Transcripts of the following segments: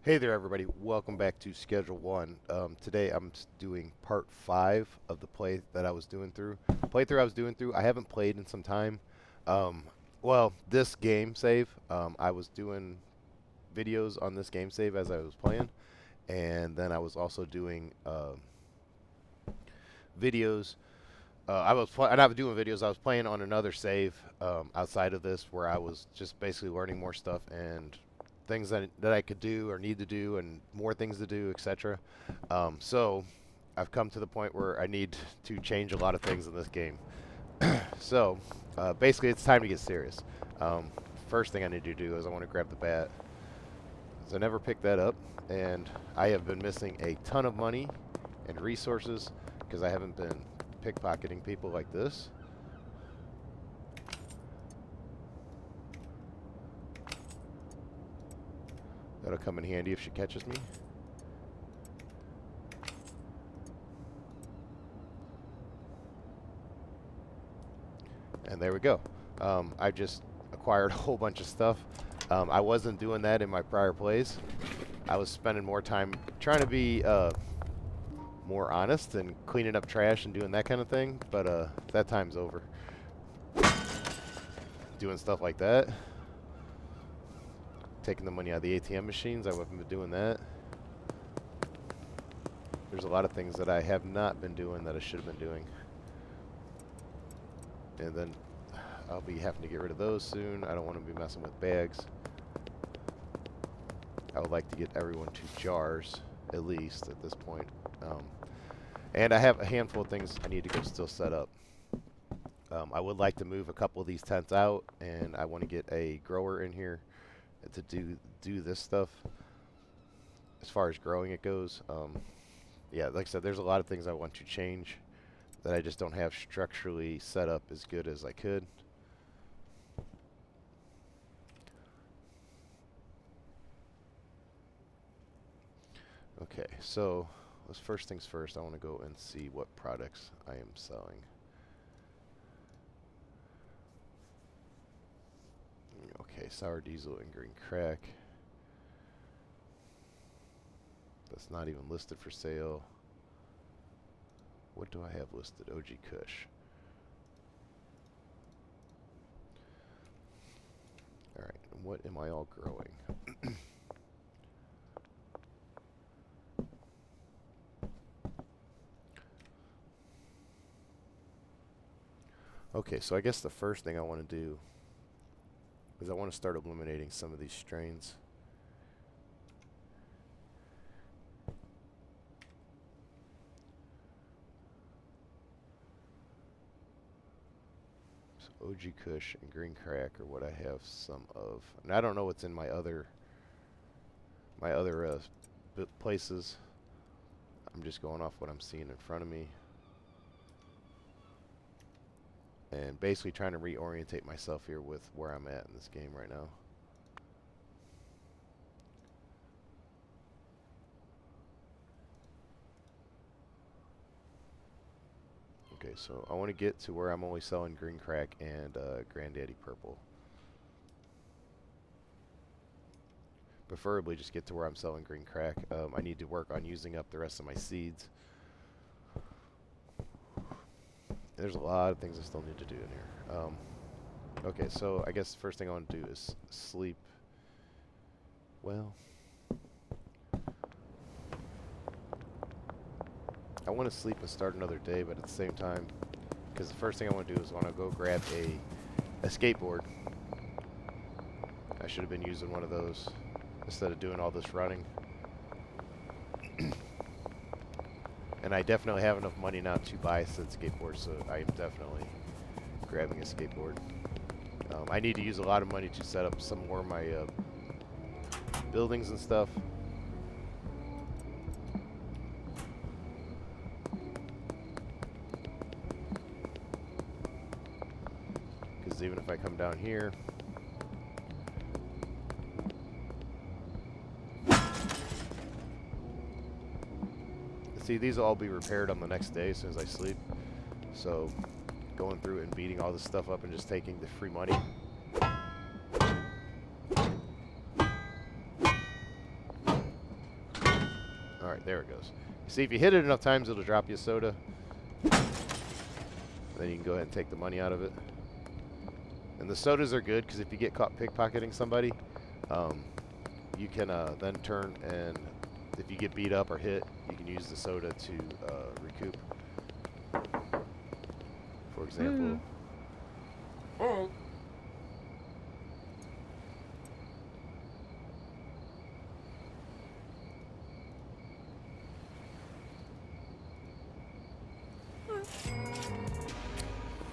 Hey there, everybody. Welcome back to Schedule 1. Today I'm doing part 5 of the playthrough I was doing through. I haven't played in some time. Um, this game save, I was doing videos on this game save as I was playing, and then I was also doing videos. Not doing videos. I was playing on another save outside of this, where I was just basically learning more stuff and things that I could do or need to do, and more things to do, etc. So I've come to the point where I need to change a lot of things in this game. So basically, it's time to get serious. Um, First thing I need to do is I want to grab the bat, 'cause I never picked that up, and I have been missing a ton of money and resources because I haven't been pickpocketing people like this. That'll come in handy if she catches me. And there we go. I just acquired a whole bunch of stuff. I wasn't doing that in my prior plays. I was spending more time trying to be more honest and cleaning up trash and doing that kind of thing, but that time's over. Doing stuff like that. Taking the money out of the ATM machines, I haven't been doing that. There's a lot of things that I have not been doing that I should have been doing. And then I'll be having to get rid of those soon. I don't want to be messing with bags. I would like to get everyone to jars, at least at this point. And I have a handful of things I need to go still set up. I would like to move a couple of these tents out, and I want to get a grower in here to do this stuff. As far as growing it goes, yeah, like I said, there's a lot of things I want to change that I just don't have structurally set up as good as I could. Okay, so let's first things first. I want to go and see what products I am selling. Okay, sour diesel and green crack. That's not even listed for sale. What do I have listed? OG Kush. Alright, what am I all growing? Okay, so I guess the first thing I want to do is I want to start eliminating some of these strains. So OG Kush and green crack are what I have some of. And I don't know what's in my other places. I'm just going off what I'm seeing in front of me. And basically trying to reorientate myself here with where I'm at in this game right now. Okay, so I want to get to where I'm only selling green crack and Granddaddy Purple. Preferably just get to where I'm selling green crack. I need to work on using up the rest of my seeds. There's a lot of things I still need to do in here. Okay, so I guess the first thing I want to do is sleep. Well, I want to sleep and start another day, but at the same time, because the first thing I want to do is want to go grab a skateboard. I should have been using one of those instead of doing all this running. And I definitely have enough money now to buy said skateboard, so I am definitely grabbing a skateboard. I need to use a lot of money to set up some more of my buildings and stuff. Because even if I come down here, see, these will all be repaired on the next day as soon as I sleep. So going through and beating all this stuff up and just taking the free money. Alright, there it goes. See, if you hit it enough times, it'll drop you a soda. Then you can go ahead and take the money out of it. And the sodas are good because if you get caught pickpocketing somebody, you can then turn and if you get beat up or hit, you can use the soda to recoup. For example.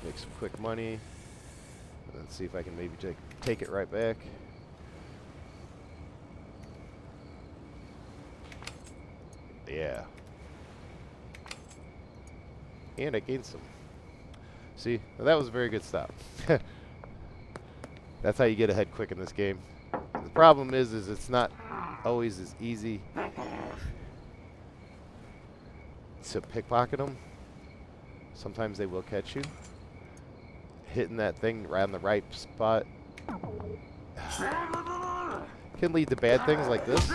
Make some quick money. And then see if I can maybe take it right back. Yeah. And I gained some. See, now that was a very good stop. That's how you get ahead quick in this game. The problem is it's not always as easy to pickpocket them. Sometimes they will catch you. Hitting that thing right on the right spot can lead to bad things like this.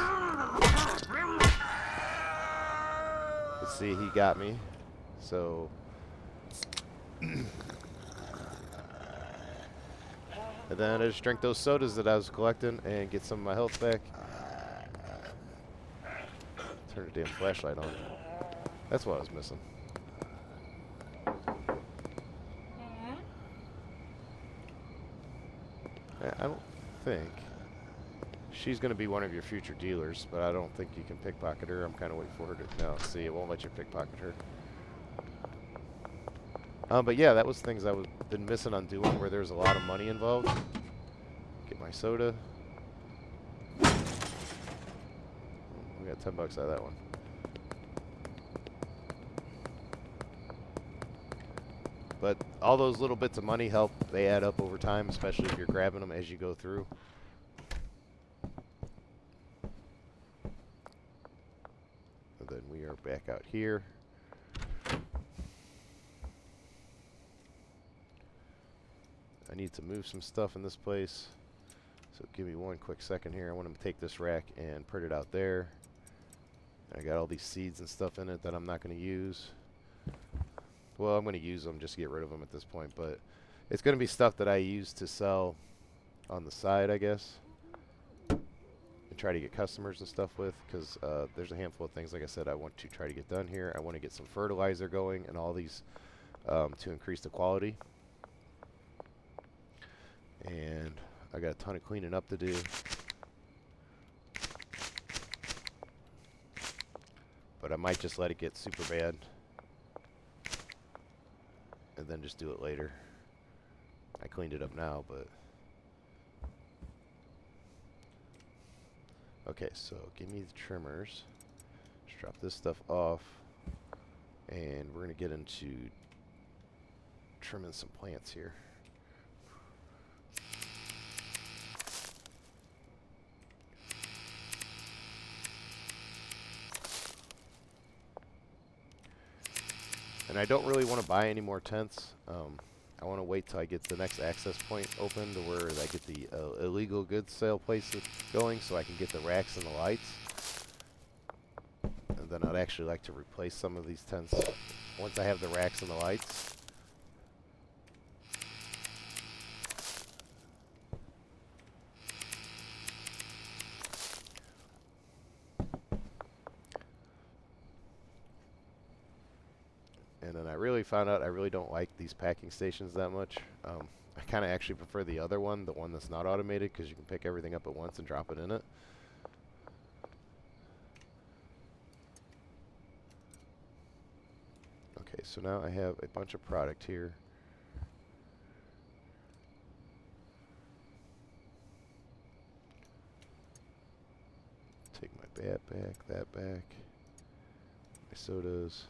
Let's see, he got me. So and then I just drink those sodas that I was collecting and get some of my health back. Turn the damn flashlight on. That's what I was missing. I don't think she's going to be one of your future dealers, but I don't think you can pickpocket her. I'm kind of waiting for her to... No, see, it won't let you pickpocket her. But yeah, that was things I was been missing on doing where there's a lot of money involved. Get my soda. We got 10 bucks out of that one. But all those little bits of money help. They add up over time, especially if you're grabbing them as you go through. And then we are back out here. I need to move some stuff in this place. So give me one quick second here. I want to take this rack and put it out there. I got all these seeds and stuff in it that I'm not going to use. Well, I'm going to use them just to get rid of them at this point, but it's going to be stuff that I use to sell on the side, I guess, and try to get customers and stuff with, because there's a handful of things, like I said, I want to try to get done here. I want to get some fertilizer going and all these to increase the quality. And I got a ton of cleaning up to do. But I might just let it get super bad and then just do it later. I cleaned it up now, but... Okay, so give me the trimmers. Just drop this stuff off. And we're going to get into trimming some plants here. And I don't really want to buy any more tents. I want to wait till I get the next access point open to where I get the illegal goods sale place going so I can get the racks and the lights. And then I'd actually like to replace some of these tents once I have the racks and the lights. And then I really found out I really don't like these packing stations that much. I kind of actually prefer the other one, the one that's not automated, because you can pick everything up at once and drop it in it. Okay, so now I have a bunch of product here. Take my bat back, that back, my sodas.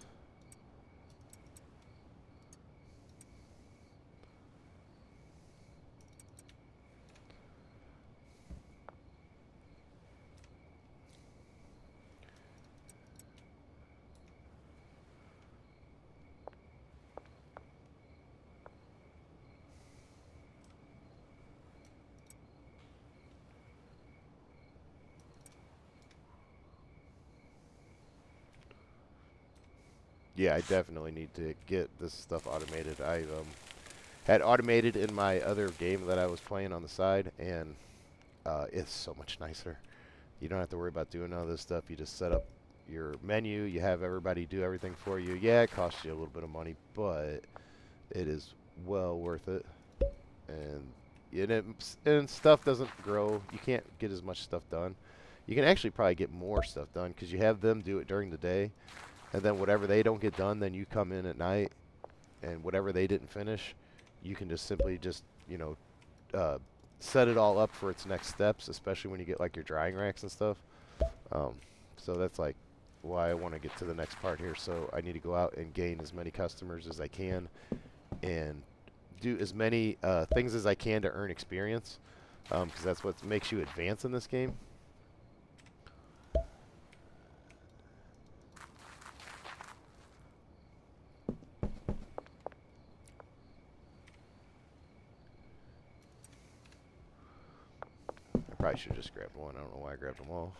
Yeah, I definitely need to get this stuff automated. I had automated in my other game that I was playing on the side, and it's so much nicer. You don't have to worry about doing all this stuff. You just set up your menu. You have everybody do everything for you. Yeah, it costs you a little bit of money, but it is well worth it. And stuff doesn't grow. You can't get as much stuff done. You can actually probably get more stuff done because you have them do it during the day, and then whatever they don't get done, then you come in at night, and whatever they didn't finish, you can just simply just set it all up for its next steps, especially when you get like your drying racks and stuff. So that's like why I want to get to the next part here. So I need to go out and gain as many customers as I can and do as many things as I can to earn experience, because that's what makes you advance in this game. I probably should have just grabbed one. I don't know why I grabbed them all.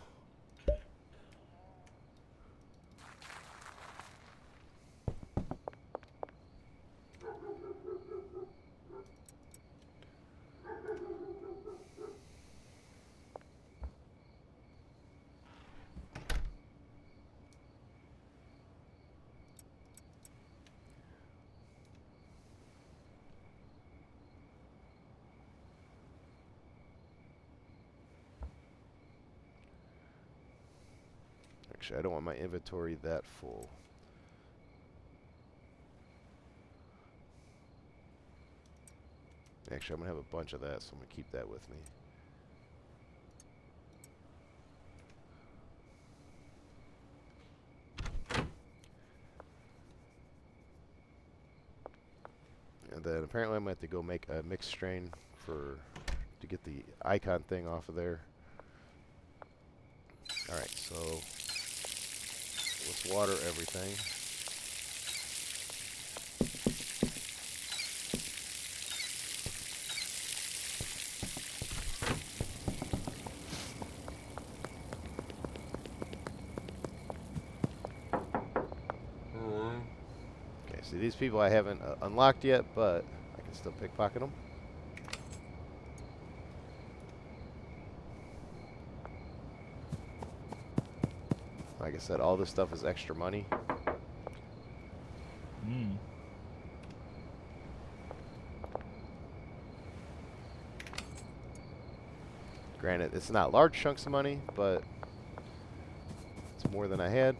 Actually, I don't want my inventory that full. Actually, I'm going to have a bunch of that, so I'm going to keep that with me. And then apparently I'm going to have to go make a mixed strain to get the icon thing off of there. Alright, so let's water everything. Okay, see these people I haven't unlocked yet, but I can still pickpocket them. Like I said, all this stuff is extra money. Granted, it's not large chunks of money, but it's more than I had.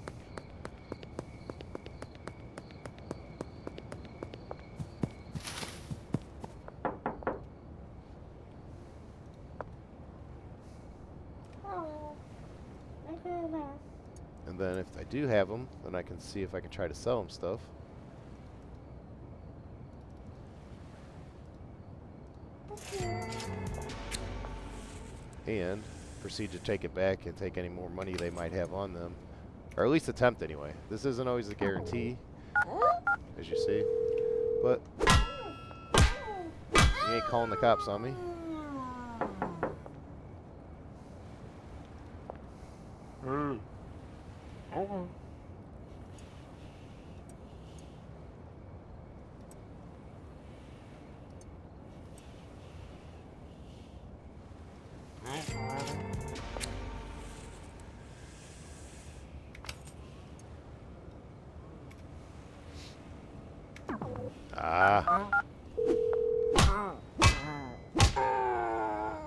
And then if I do have them, then I can see if I can try to sell them stuff. And proceed to take it back and take any more money they might have on them. Or at least attempt anyway. This isn't always a guarantee, as you see. But you ain't calling the cops on me.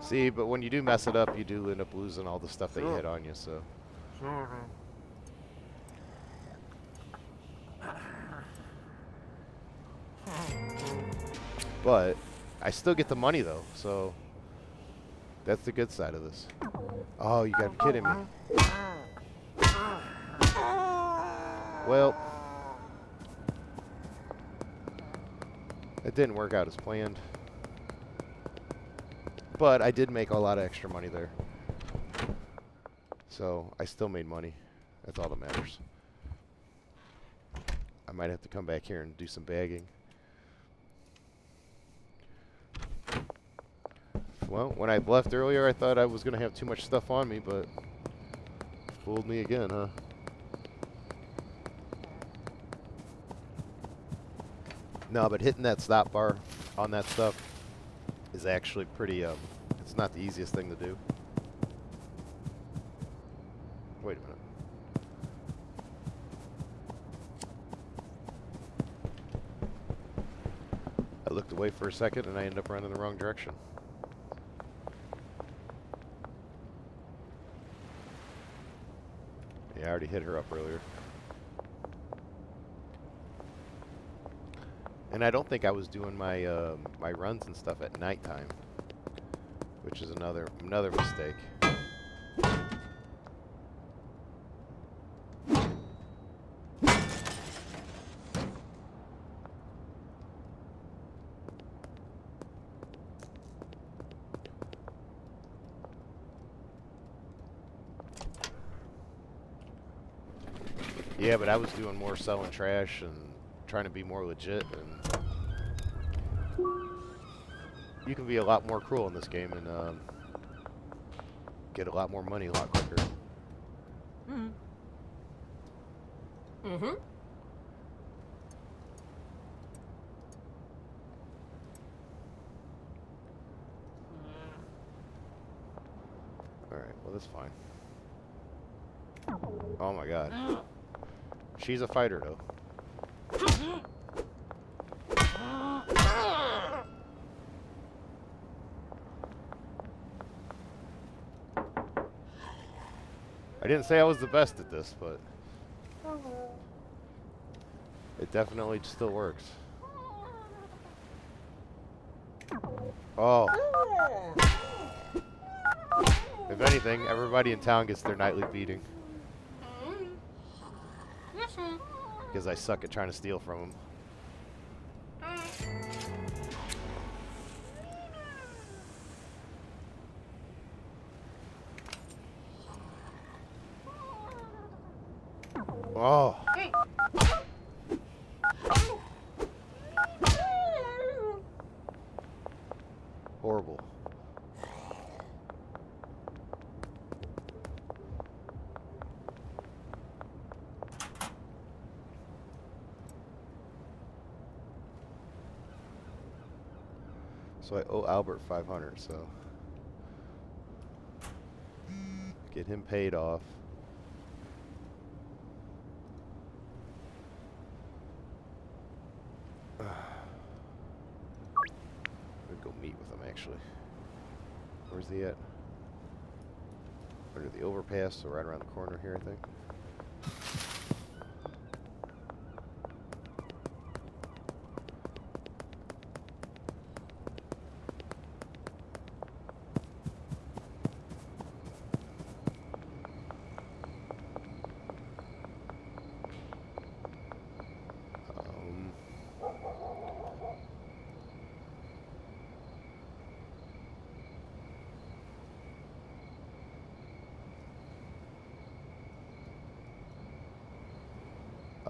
See, but when you do mess it up, you do end up losing all the stuff that you had on you, so. But I still get the money though, so that's the good side of this. Oh, you gotta be kidding me. Well, it didn't work out as planned. But I did make a lot of extra money there. So I still made money. That's all that matters. I might have to come back here and do some bagging. Well, when I left earlier, I thought I was going to have too much stuff on me, but fooled me again, huh? No, but hitting that stop bar on that stuff is actually pretty, it's not the easiest thing to do. Wait a minute. I looked away for a second and I ended up running the wrong direction. Yeah, I already hit her up earlier. And I don't think I was doing my my runs and stuff at nighttime, which is another mistake. Yeah, but I was doing more selling trash and trying to be more legit, and you can be a lot more cruel in this game and get a lot more money a lot quicker. Mm-hmm. Alright, well that's fine. Oh my god. She's a fighter though. I didn't say I was the best at this, but it definitely still works. Oh. If anything, everybody in town gets their nightly beating. Because I suck at trying to steal from them. Oh. Horrible. So I owe Albert 500, so get him paid off. I'm gonna go meet with him actually. Where's he at? Under the overpass, so right around the corner here, I think.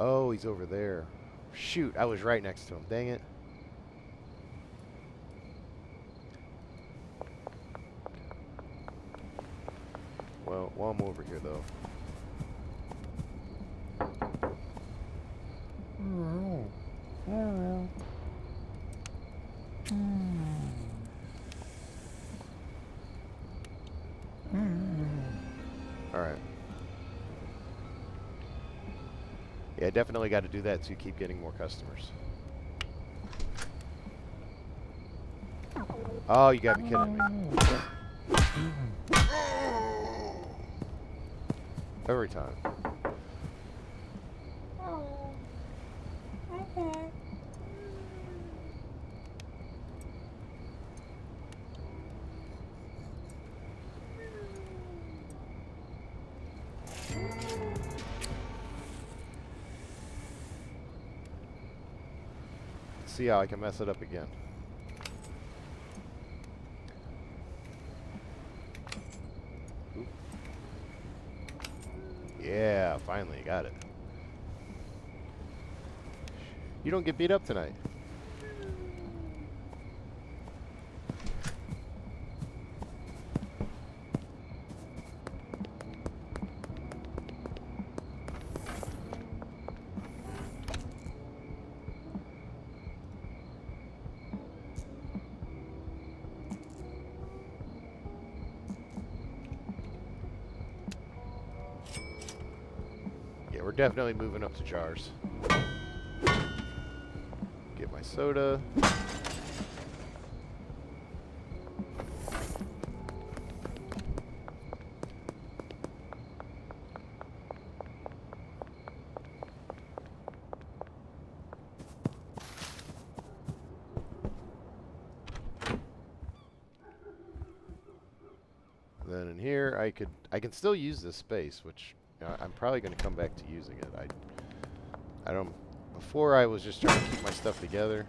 Oh, he's over there. Shoot, I was right next to him. Dang it. Well, while I'm over here, though. Alright. Yeah, I definitely got to do that to keep getting more customers. Oh, you gotta be kidding me. Every time. See how I can mess it up again. Oop. Yeah, finally got it. You don't get beat up tonight. Yeah, we're definitely moving up to jars. Get my soda. Then in here, I can still use this space, which I'm probably going to come back to using it. I don't. Before I was just trying to keep my stuff together,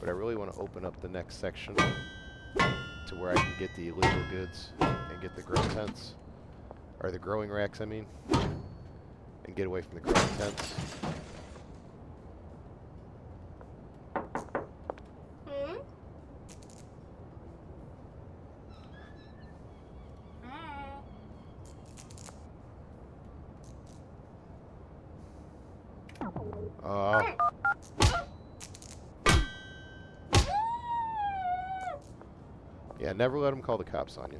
but I really want to open up the next section to where I can get the illegal goods and get the grow tents, or the growing racks, I mean, and get away from the growing tents. Hmm? Oh. Yeah, never let them call the cops on you.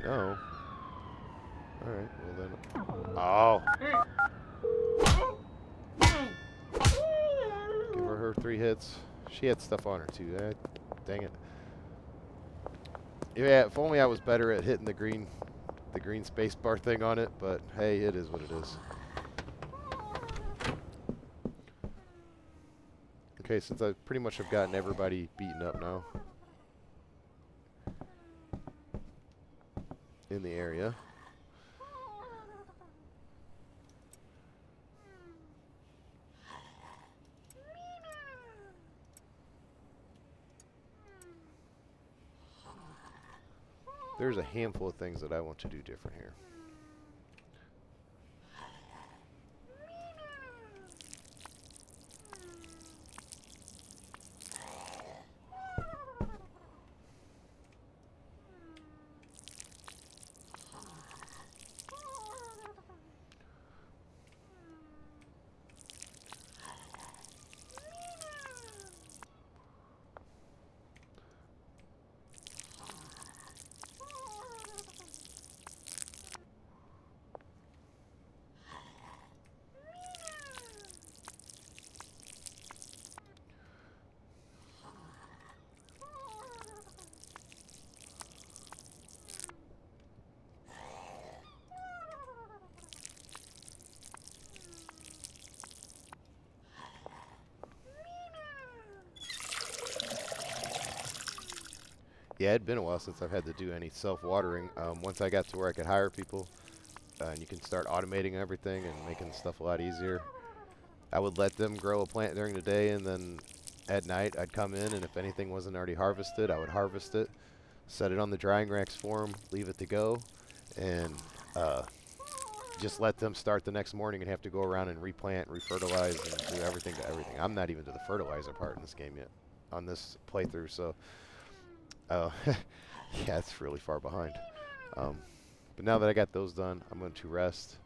No. Alright, well then. Oh! Give her 3 hits. She had stuff on her too. Dang it. Yeah, if only I was better at hitting the green space bar thing on it, but hey, it is what it is. Okay, since I pretty much have gotten everybody beaten up now in the area. There's a handful of things that I want to do different here. Yeah, it'd been a while since I've had to do any self-watering. Once I got to where I could hire people, and you can start automating everything and making stuff a lot easier, I would let them grow a plant during the day, and then at night I'd come in, and if anything wasn't already harvested, I would harvest it, set it on the drying racks for them, leave it to go, and just let them start the next morning and have to go around and replant, refertilize, and do everything to everything. I'm not even to the fertilizer part in this game yet, on this playthrough, so yeah, it's really far behind. But now that I got those done, I'm going to rest.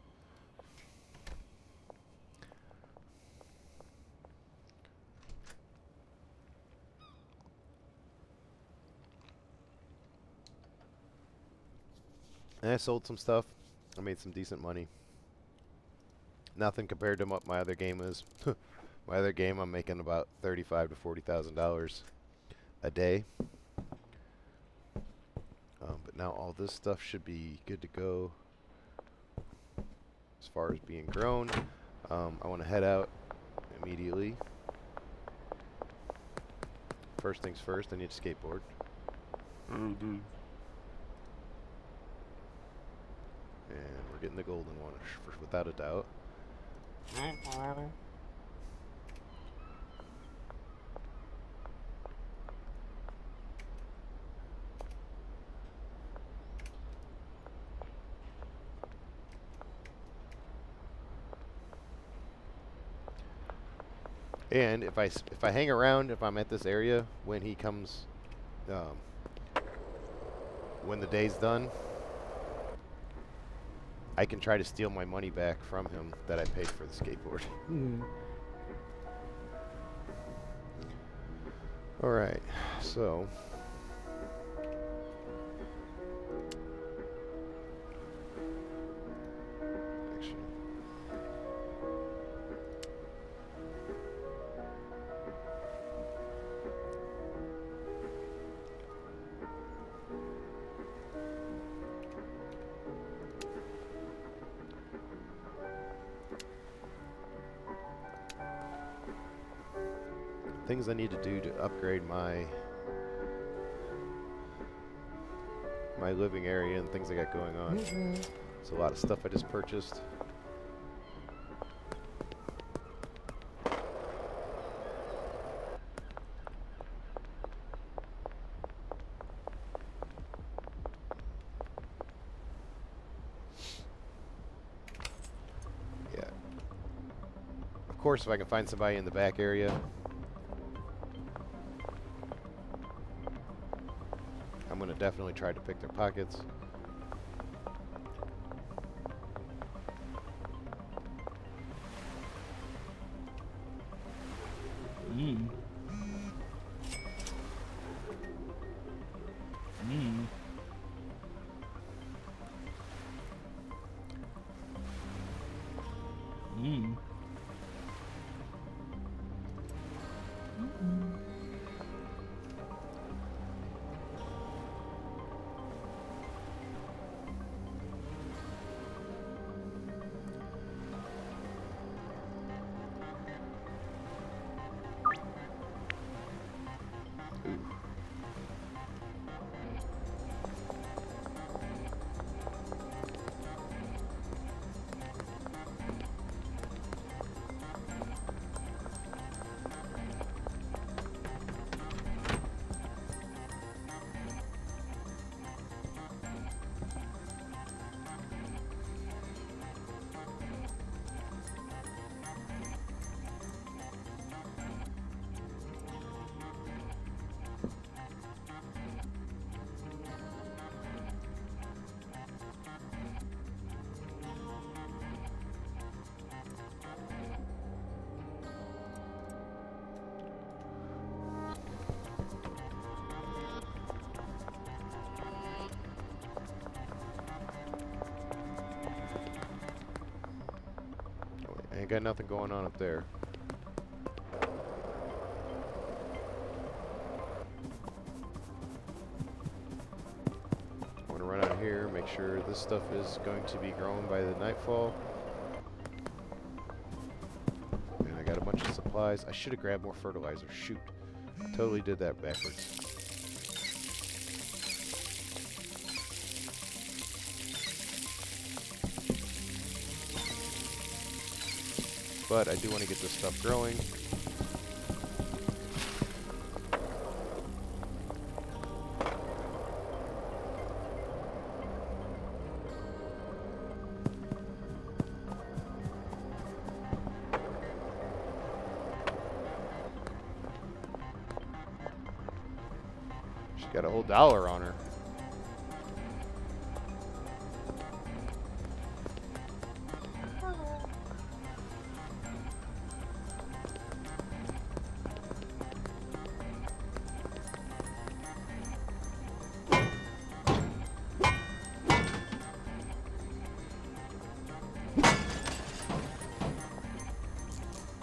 And I sold some stuff. I made some decent money. Nothing compared to what my other game is. My other game, I'm making about $35,000 to $40,000 a day. But now all this stuff should be good to go as far as being grown. I want to head out immediately. First things first, I need a skateboard. And we're getting the golden one, without a doubt. And if I hang around, if I'm at this area when he comes, um, when the day's done, I can try to steal my money back from him that I paid for the skateboard. All right, so. Actually. Things I need to do to upgrade my living area and things I got going on. It's a lot of stuff I just purchased. Yeah. Of course, if I can find somebody in the back area, I'm going to definitely try to pick their pockets. I ain't got nothing going on up there. I want to run out here, make sure this stuff is going to be grown by the nightfall. And I got a bunch of supplies. I should have grabbed more fertilizer. Shoot. Totally did that backwards. But I do want to get this stuff growing. She's got a whole dollar on her.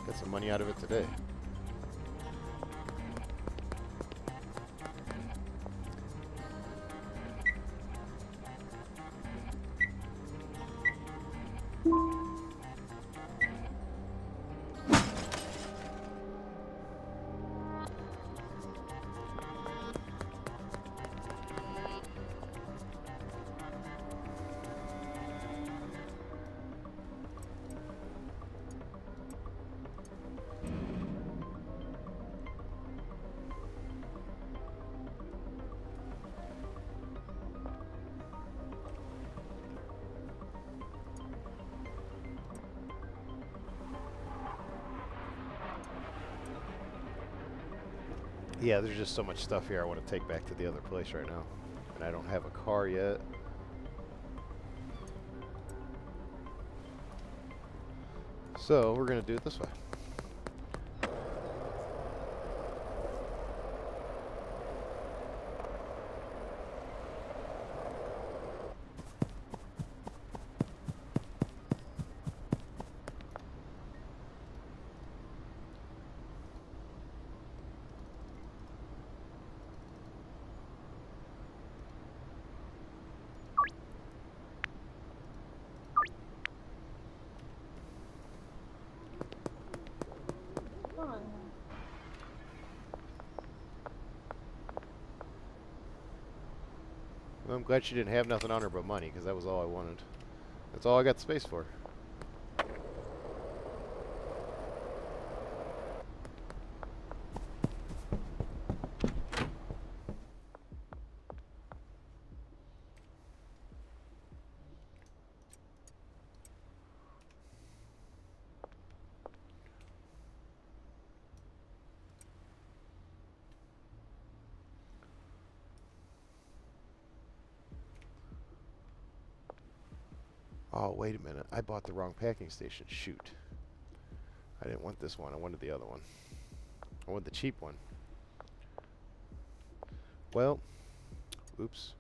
Got some money out of it today. Yeah, there's just so much stuff here I want to take back to the other place right now. And I don't have a car yet. So we're going to do it this way. Come on. Well, I'm glad she didn't have nothing on her but money, because that was all I wanted. That's all I got space for. Oh, wait a minute. I bought the wrong packing station. Shoot. I didn't want this one. I wanted the other one. I wanted the cheap one. Well, oops.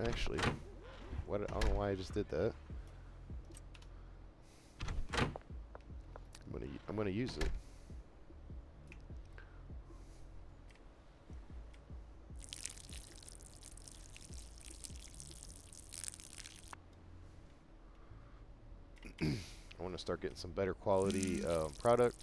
Actually, what? I don't know why I just did that. I'm gonna use it. I want to start getting some better quality product.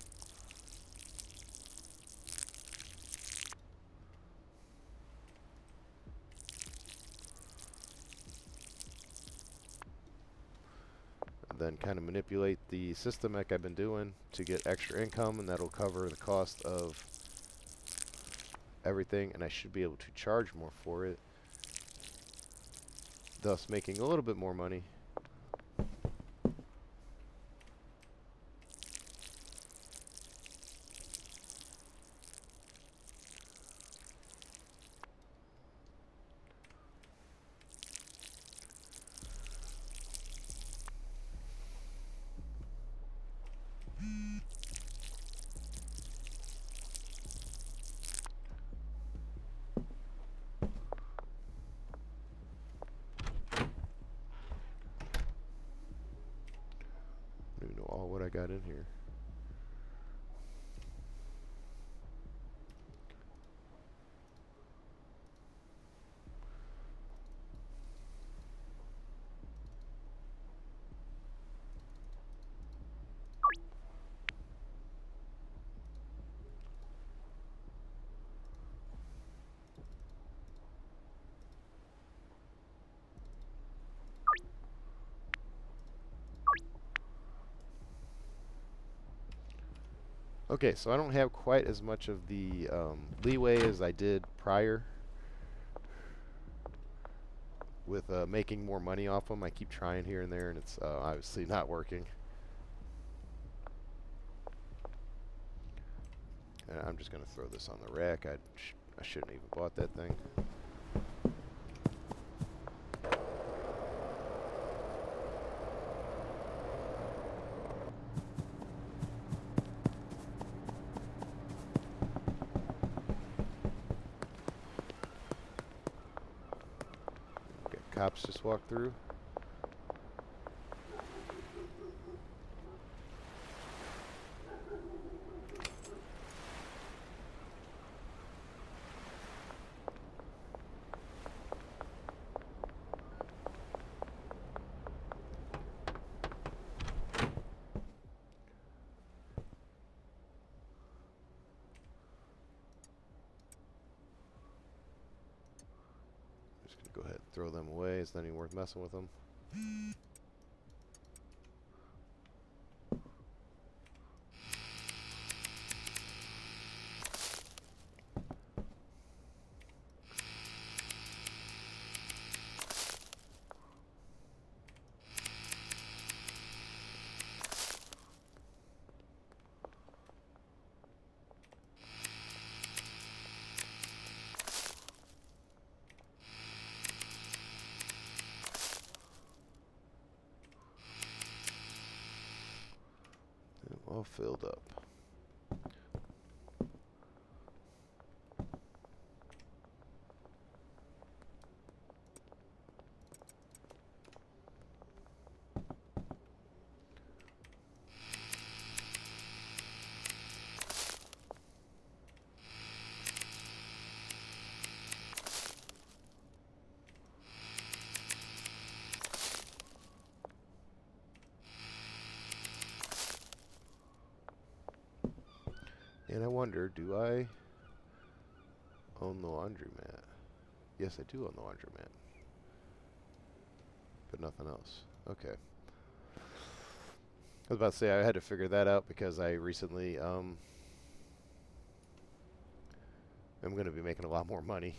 And then kind of manipulate the system like I've been doing to get extra income, and that'll cover the cost of everything, and I should be able to charge more for it, thus making a little bit more money. I don't even know all what I got in here. Okay, so I don't have quite as much of the leeway as I did prior with making more money off them. I keep trying here and there, and it's obviously not working. And I'm just going to throw this on the rack. I shouldn't even bought that thing. Okay, cops just walked through. Just going to go ahead and throw them away. It's not even worth messing with them. filled up. And I wonder, do I own the laundromat? Yes, I do own the laundromat. But nothing else. Okay. I was about to say I had to figure that out because I recently am going to be making a lot more money.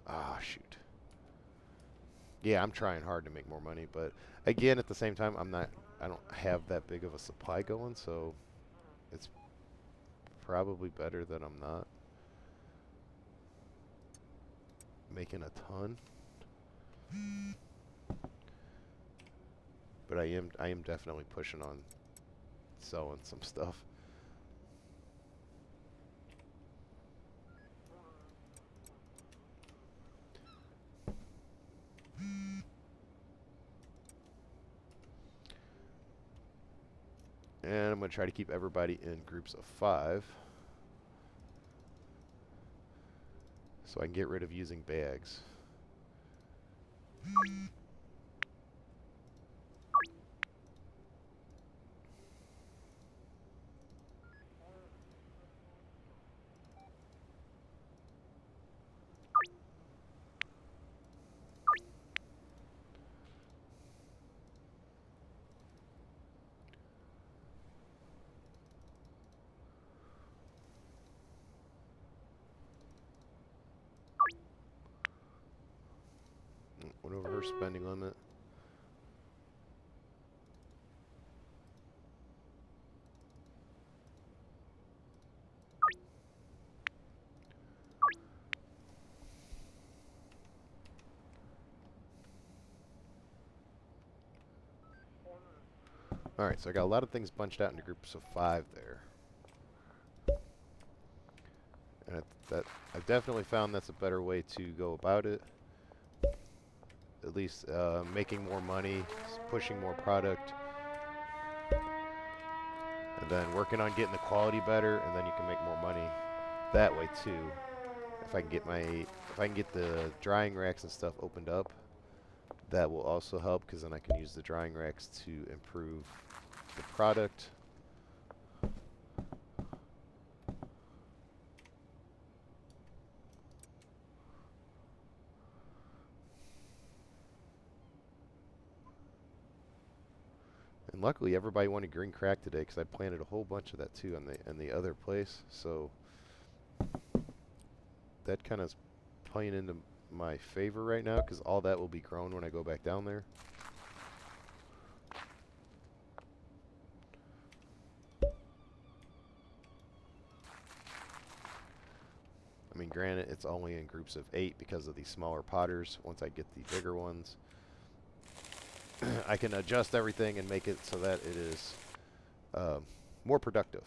Ah, shoot. Yeah, I'm trying hard to make more money, but again, at the same time, I don't have that big of a supply going, so it's probably better that I'm not making a ton. But I am definitely pushing on selling some stuff. And I'm going to try to keep everybody in groups of 5 so I can get rid of using bags. Went over her spending limit. Alright, so I got a lot of things bunched out into groups of 5 there. And I've definitely found that's a better way to go about it. At least making more money, pushing more product, and then working on getting the quality better, and then you can make more money that way too. If I can get the drying racks and stuff opened up, that will also help because then I can use the drying racks to improve the product. And luckily, everybody wanted green crack today because I planted a whole bunch of that too in the other place. So that kind of is playing into my favor right now because all that will be grown when I go back down there. I mean, granted, it's only in groups of 8 because of these smaller potters. Once I get the bigger ones, I can adjust everything and make it so that it is more productive.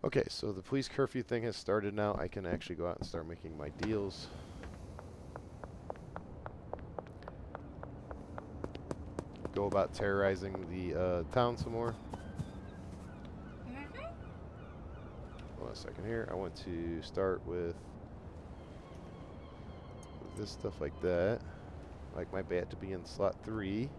Okay, so the police curfew thing has started now. I can actually go out and start making my deals. Go about terrorizing the town some more. Hold on a second here. I want to start with this stuff like that. Like my bat to be in slot 3.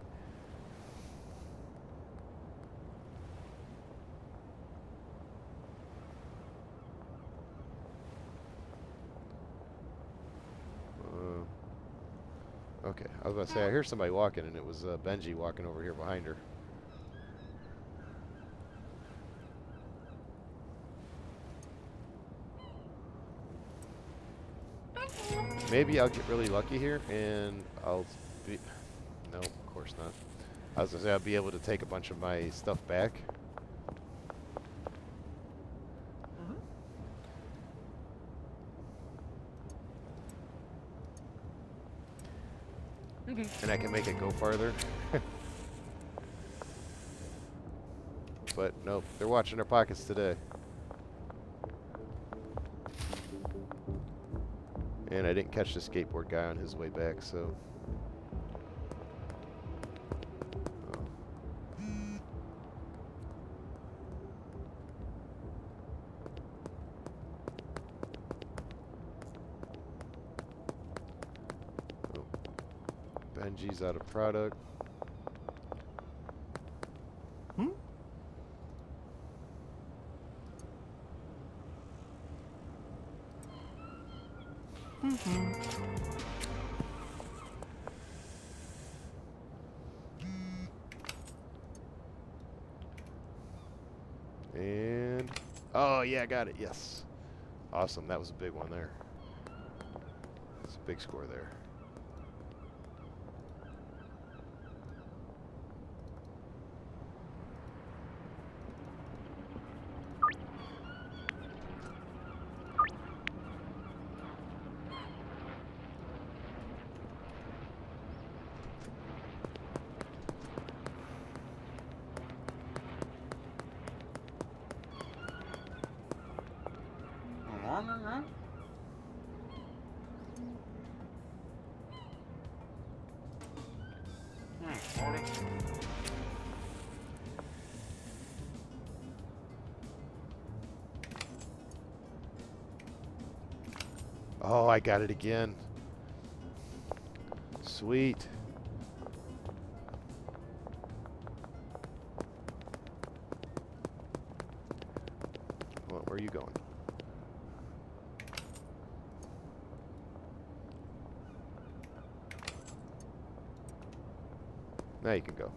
Okay, I was about to say I hear somebody walking, and it was Benji walking over here behind her. Maybe I'll get really lucky here, and I'll be... No, of course not. I was going to say I'll be able to take a bunch of my stuff back. And I can make it go farther. But nope, they're watching their pockets today. And I didn't catch the skateboard guy on his way back, so... Oh. Benji's out of product. And... Oh, yeah, I got it. Yes. Awesome. That was a big one there. It's a big score there. Oh, I got it again. Sweet. Well, where are you going? Now you can go.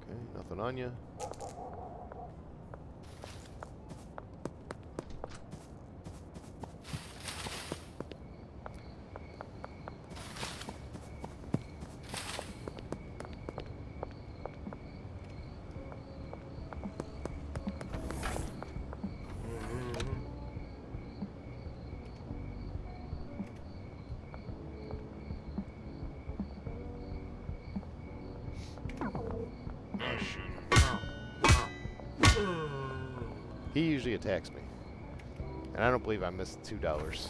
Okay, nothing on you. He usually attacks me. And I don't believe I missed $2.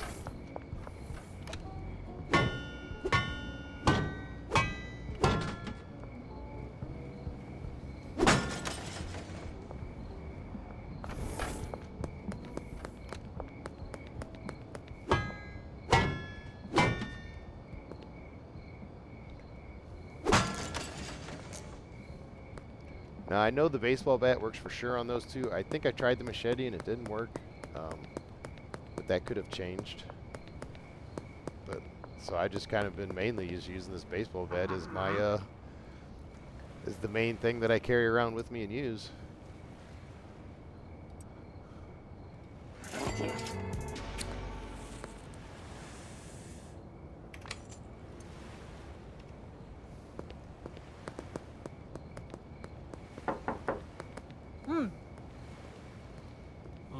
Now, I know the baseball bat works for sure on those two. I think I tried the machete and it didn't work. But that could have changed. But so I just kind of been mainly just using this baseball bat as my is the main thing that I carry around with me and use.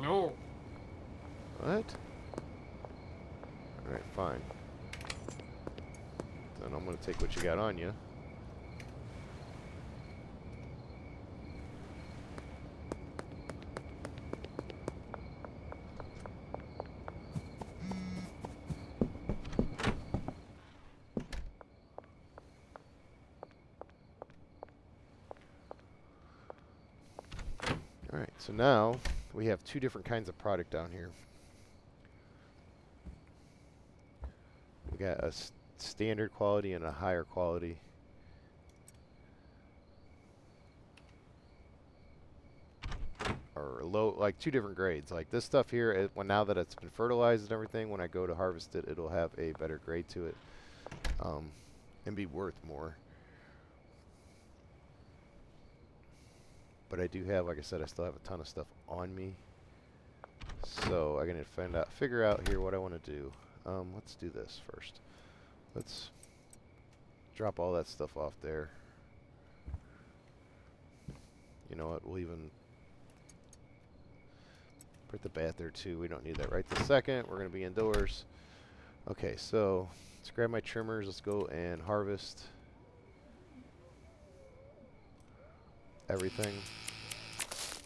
No. What? Alright, fine. Then I'm going to take what you got on you. Alright, So now we have two different kinds of product down here. We got a standard quality and a higher quality. Or low, like two different grades. Like this stuff here, now that it's been fertilized and everything, when I go to harvest it, it'll have a better grade to it, and be worth more. But I do have, like I said, I still have a ton of stuff on me. So I'm gonna figure out here what I want to do. Let's do this first. Let's drop all that stuff off there. You know what? We'll even put the bat there too. We don't need that right this second. We're gonna be indoors. Okay, so let's grab my trimmers. Let's go and harvest everything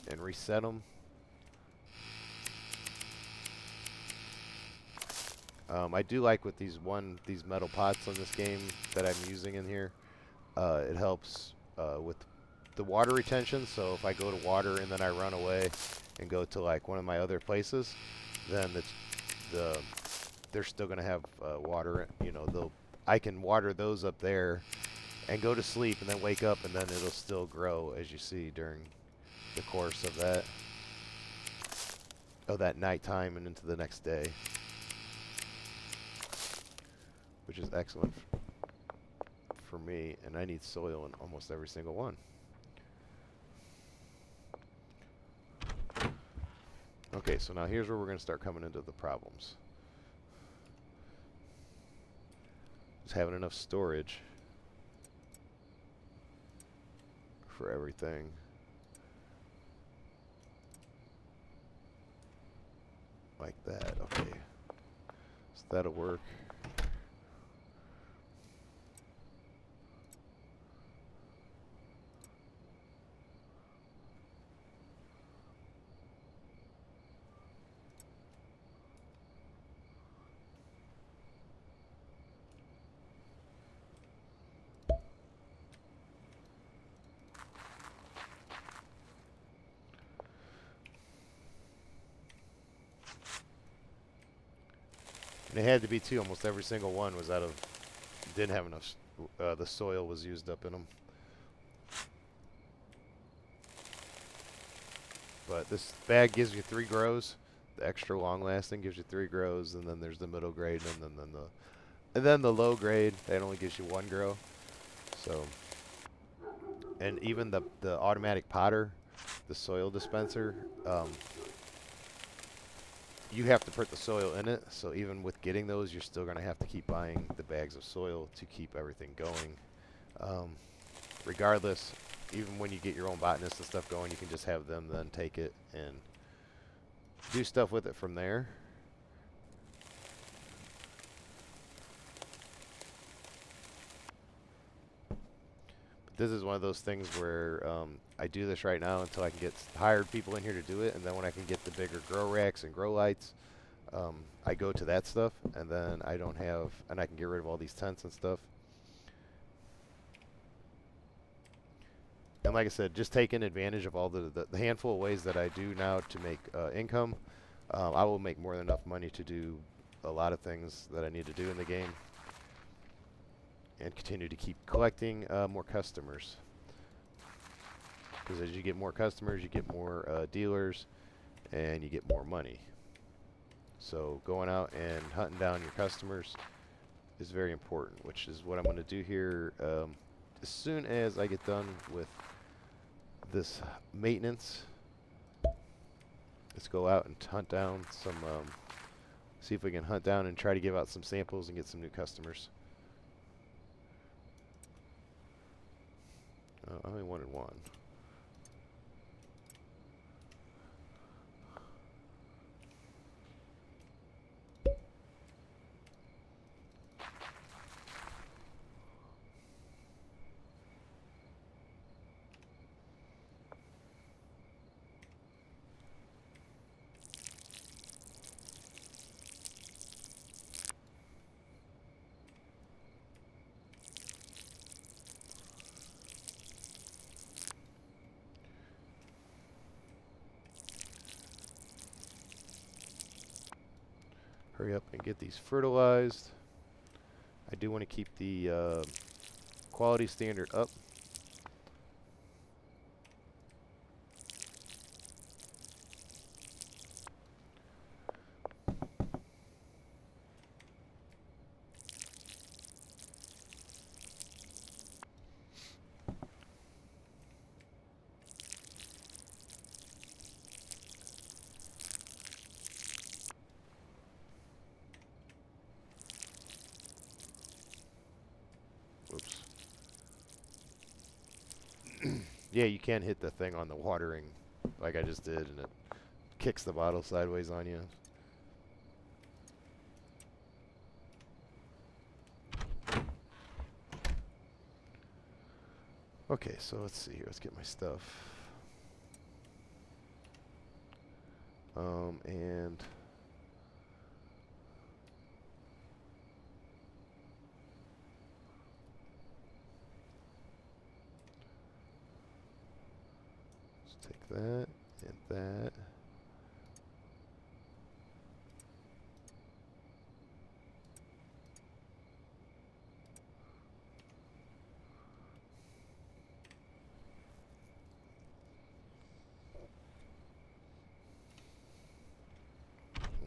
and reset them. I do like with these metal pots on this game that I'm using in here. It helps with the water retention. So if I go to water and then I run away and go to like one of my other places, then they're still gonna have water. You know, I can water those up there and go to sleep and then wake up and then it'll still grow, as you see during the course of that nighttime and into the next day, which is excellent for me. And I need soil in almost every single one. Okay, so now here's where we're going to start coming into the problems. Just having enough storage for everything. Like that, okay. So that'll work. And it had to be too. Almost every single one was didn't have enough. The soil was used up in them. But this bag gives you 3 grows. The extra long lasting gives you 3 grows, and then there's the middle grade, and then the low grade that only gives you 1 grow. So, and even the automatic potter, the soil dispenser, you have to put the soil in it. So even with getting those, you're still going to have to keep buying the bags of soil to keep everything going. Regardless, even when you get your own botanist and stuff going, you can just have them then take it and do stuff with it from there. But this is one of those things where I do this right now until I can get hired people in here to do it, and then when I can get the bigger grow racks and grow lights, I go to that stuff, and then I can get rid of all these tents and stuff. And like I said, just taking advantage of all the handful of ways that I do now to make income, I will make more than enough money to do a lot of things that I need to do in the game and continue to keep collecting more customers. Because as you get more customers, you get more dealers, and you get more money. So going out and hunting down your customers is very important, which is what I'm going to do here as soon as I get done with this maintenance. Let's go out and hunt down some, see if we can hunt down and try to give out some samples and get some new customers. I only wanted 1. hurry up and get these fertilized. I do want to keep the quality standard up. Whoops. Yeah, you can't hit the thing on the watering like I just did, and it kicks the bottle sideways on you. Okay, so let's see here. Let's get my stuff. And let's take that and that.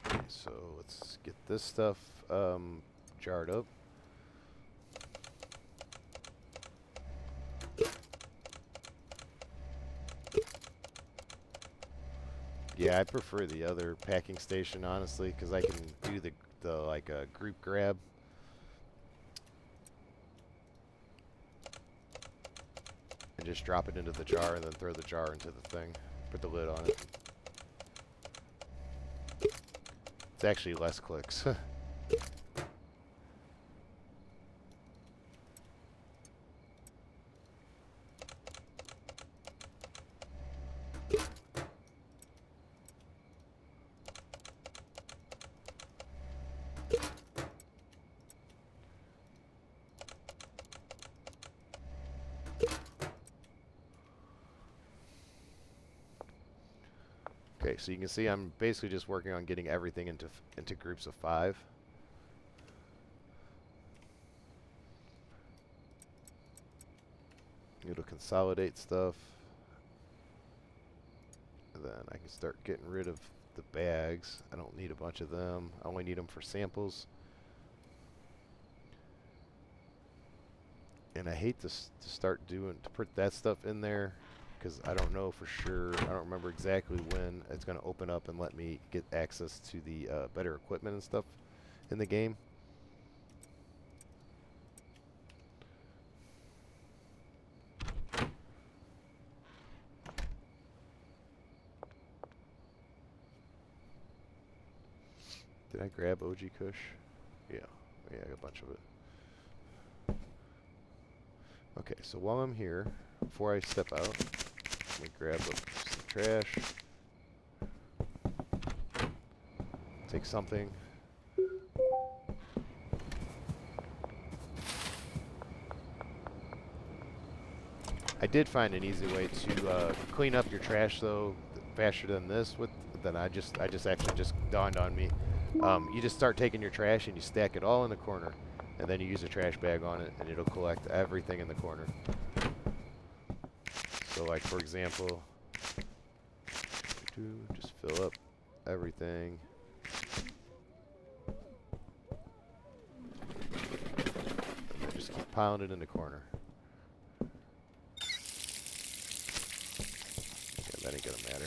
Okay, so let's get this stuff jarred up. Yeah, I prefer the other packing station, honestly, because I can do the like group grab. And just drop it into the jar and then throw the jar into the thing. Put the lid on it. It's actually less clicks. Okay, so you can see I'm basically just working on getting everything into groups of 5. It'll consolidate stuff. And then I can start getting rid of the bags. I don't need a bunch of them. I only need them for samples. And I hate to put that stuff in there, because I don't know for sure. I don't remember exactly when it's going to open up and let me get access to the better equipment and stuff in the game. Did I grab OG Kush? Yeah, I got a bunch of it. Okay, so while I'm here, before I step out, let me grab some trash. Take something. I did find an easy way to clean up your trash though faster than this. I just actually just dawned on me. You just start taking your trash and you stack it all in the corner, and then you use a trash bag on it, and it'll collect everything in the corner. So, like for example, just fill up everything. And then just keep piling it in the corner. Yeah, that ain't gonna matter.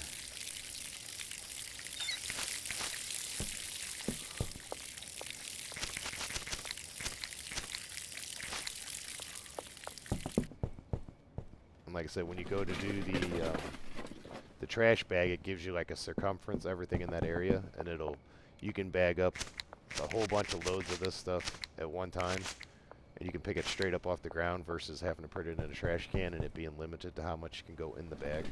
Like I said, when you go to do the trash bag, it gives you like a circumference, everything in that area, and you can bag up a whole bunch of loads of this stuff at one time, and you can pick it straight up off the ground versus having to put it in a trash can and it being limited to how much can go in the bag.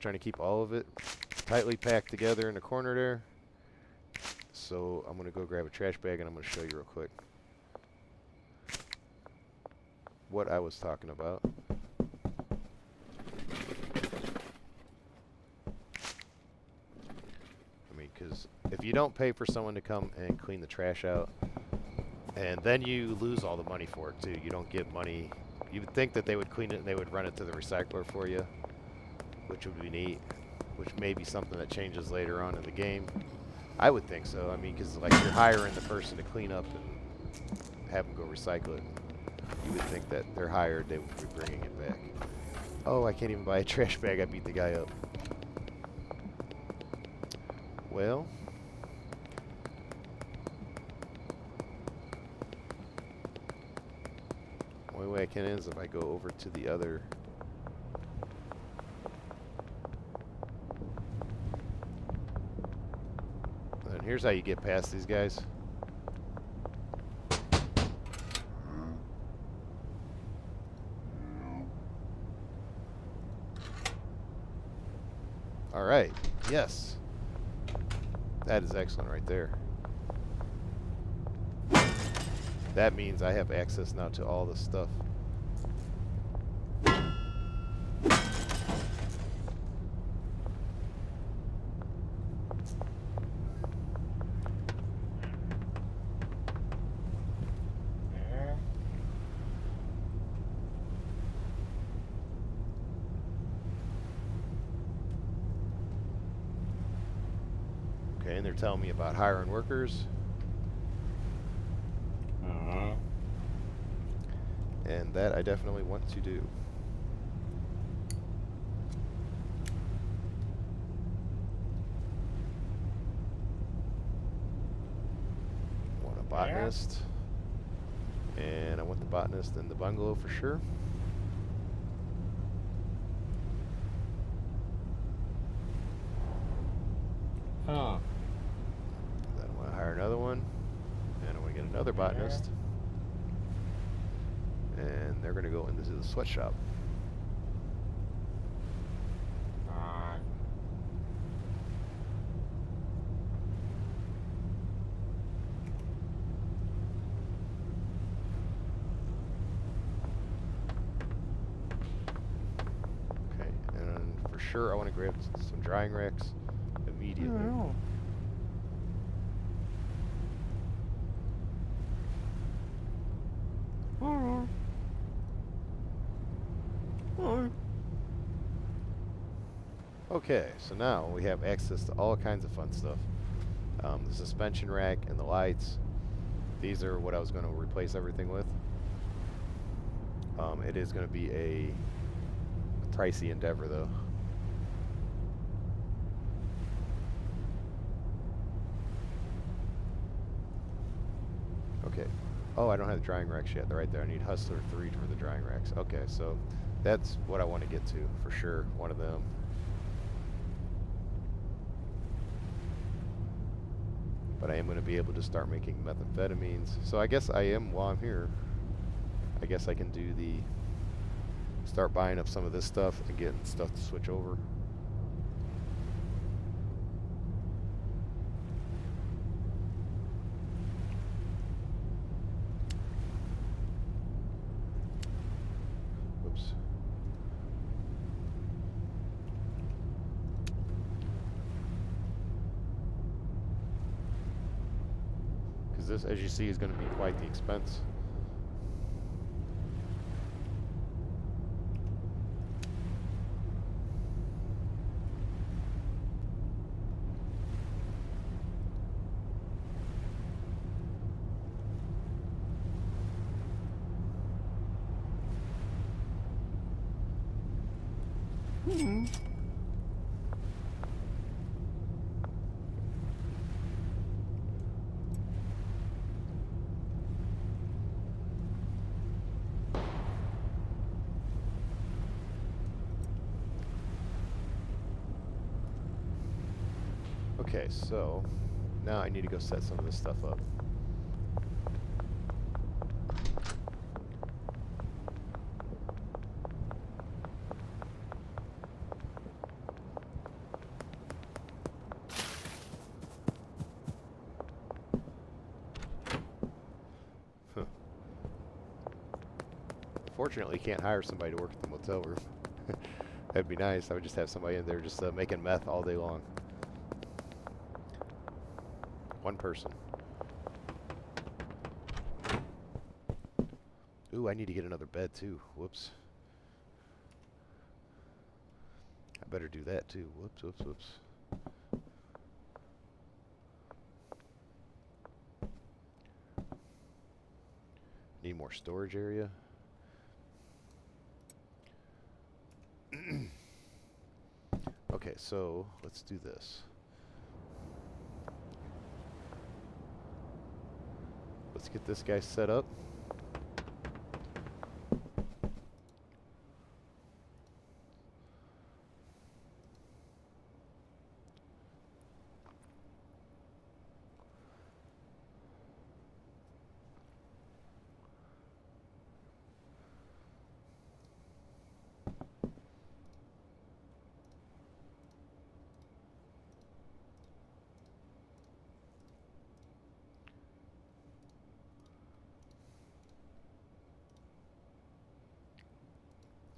trying to keep all of it tightly packed together in the corner there. So I'm going to go grab a trash bag and I'm going to show you real quick what I was talking about. I mean, because if you don't pay for someone to come and clean the trash out, and then you lose all the money for it too. You don't get money. You would think that they would clean it and they would run it to the recycler for you, which would be neat, which may be something that changes later on in the game. I would think so. I mean, because like you're hiring the person to clean up and have them go recycle it. You would think that they're hired, they would be bringing it back. Oh, I can't even buy a trash bag. I beat the guy up. Well, only way I can is if I go over to the other. And here's how you get past these guys. All right. Yes. That is excellent right there. That means I have access now to all this stuff. Okay, and they're telling me about hiring workers. And that I definitely want to do. I want a botanist. And I want the botanist in the bungalow for sure. Huh. Then I want to hire another one. And I want to get another botanist. And they're going to go into the sweatshop. Okay, and for sure I want to grab some drying racks immediately. Okay, so now we have access to all kinds of fun stuff. The suspension rack and the lights. These are what I was going to replace everything with. It is going to be a pricey endeavor though. Okay. Oh, I don't have the drying racks yet. They're right there. I need Hustler 3 for the drying racks. Okay, so that's what I want to get to for sure. One of them. But I am going to be able to start making methamphetamines. So I guess I am, while I'm here, I guess I can do start buying up some of this stuff and getting stuff to switch over. Whoops. Because this, as you see, is going to be quite the expense. Okay, so now I need to go set some of this stuff up. Unfortunately, can't hire somebody to work at the motel room. That'd be nice. I would just have somebody in there just making meth all day long. One person. Ooh, I need to get another bed too. Whoops. I better do that too. Whoops, whoops, whoops. Need more storage area. Okay, so let's do this. Let's get this guy set up.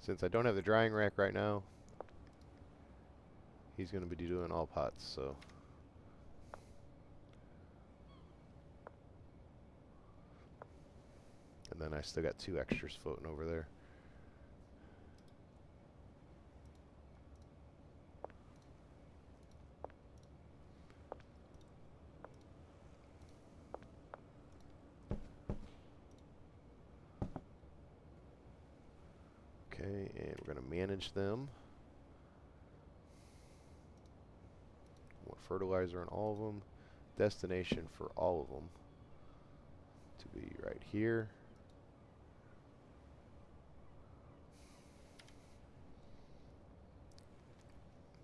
Since I don't have the drying rack right now, he's going to be doing all pots, so. And then I still got 2 extras floating over there. Okay, and we're going to manage them. Want fertilizer on all of them. Destination for all of them to be right here.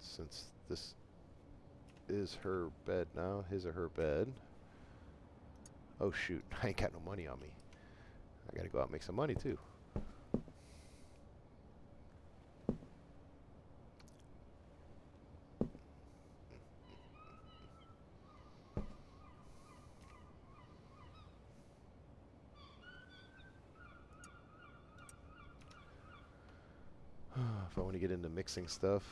Since this is her bed now, his or her bed. Oh shoot, I ain't got no money on me. I gotta go out and make some money too. If I want to get into mixing stuff.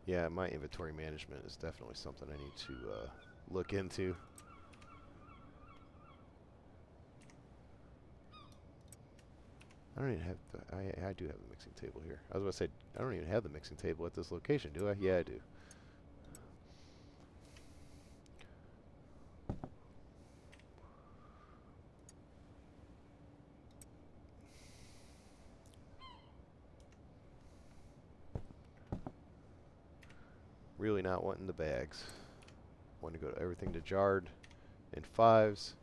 Yeah, my inventory management is definitely something I need to look into. I don't even have the, I do have the mixing table here. I was going to say, I don't even have the mixing table at this location, do I? Yeah, I do. Really not wanting the bags. Want to go to everything to jarred in 5s.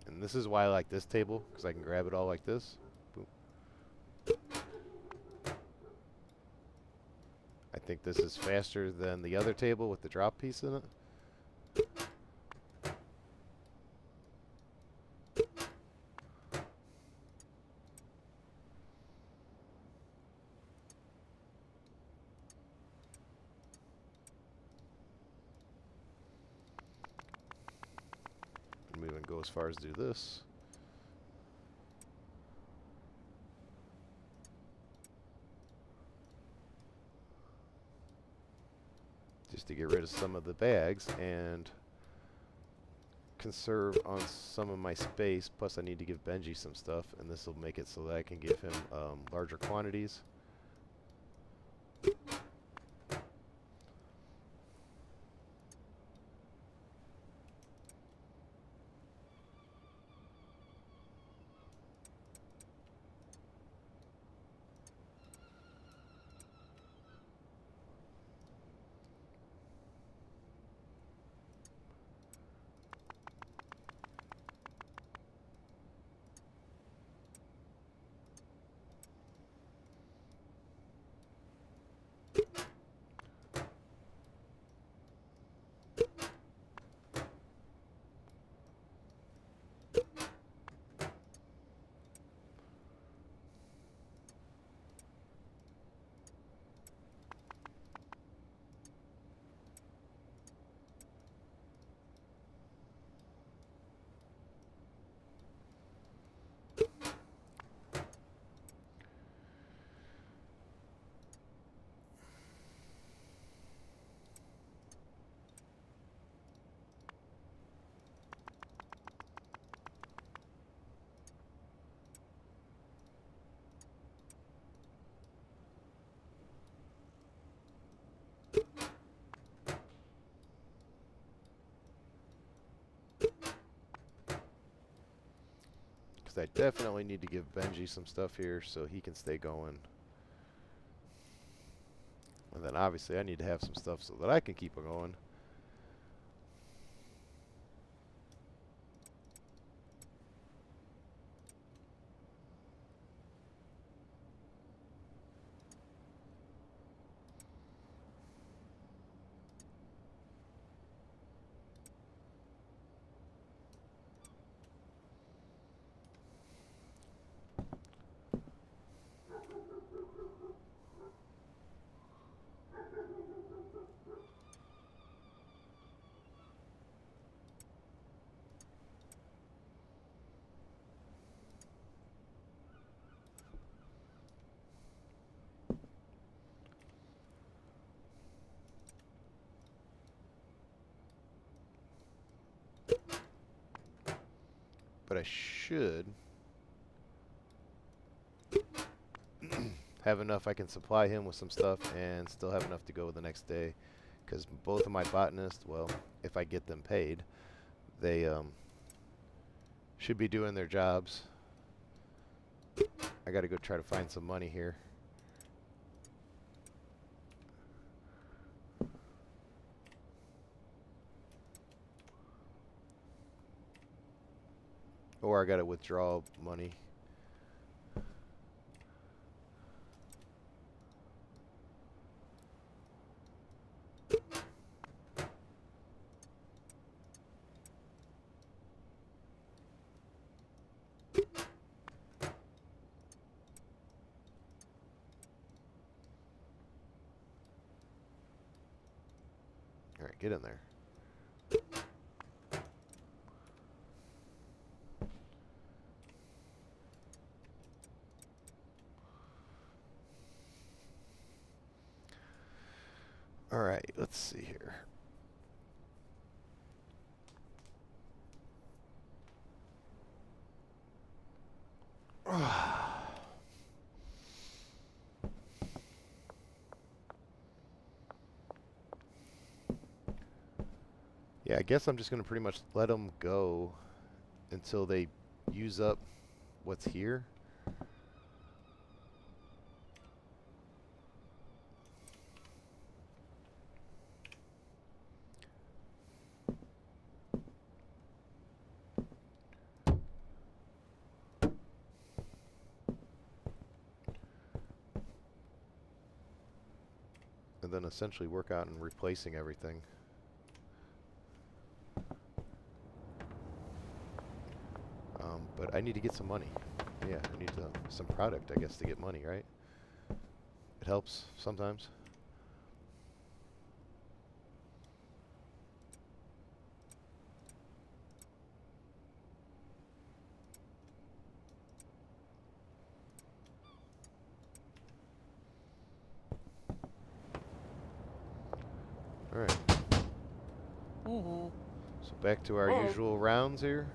And this is why I like this table, because I can grab it all like this. Boom. I think this is faster than the other table with the drop piece in it. I'm even go as far as do this. Just to get rid of some of the bags and conserve on some of my space. Plus I need to give Benji some stuff, and this will make it so that I can give him larger quantities. Because I definitely need to give Benji some stuff here so he can stay going. And then obviously I need to have some stuff so that I can keep on going. But I should have enough I can supply him with some stuff and still have enough to go the next day. Because both of my botanists, well, if I get them paid, they should be doing their jobs. I gotta go try to find some money here. Or I gotta withdraw money. Alright, get in there. Alright, let's see here. Yeah, I guess I'm just going to pretty much let them go until they use up what's here. And then essentially work out and replacing everything. But I need to get some money. Yeah, I need some product, I guess, to get money, right? It helps sometimes. Alright. So back to our usual rounds here.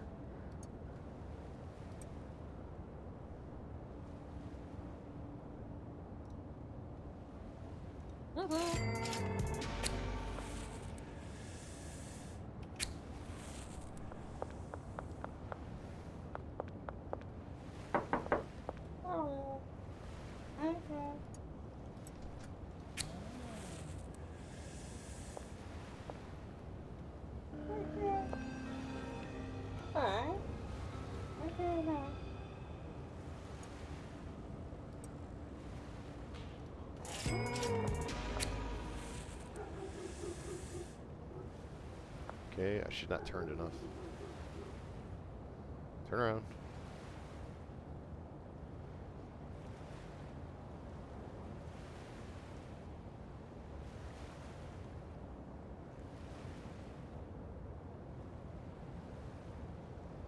Oh. Okay. Okay. Alright. Okay now. Okay, I should not turn enough. Turn around.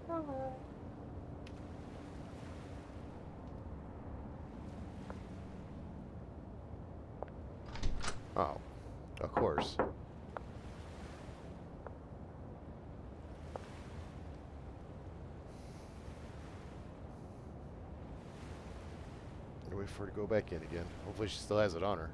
Hello. Oh, of course. Wait for her to go back in again. Hopefully she still has it on her.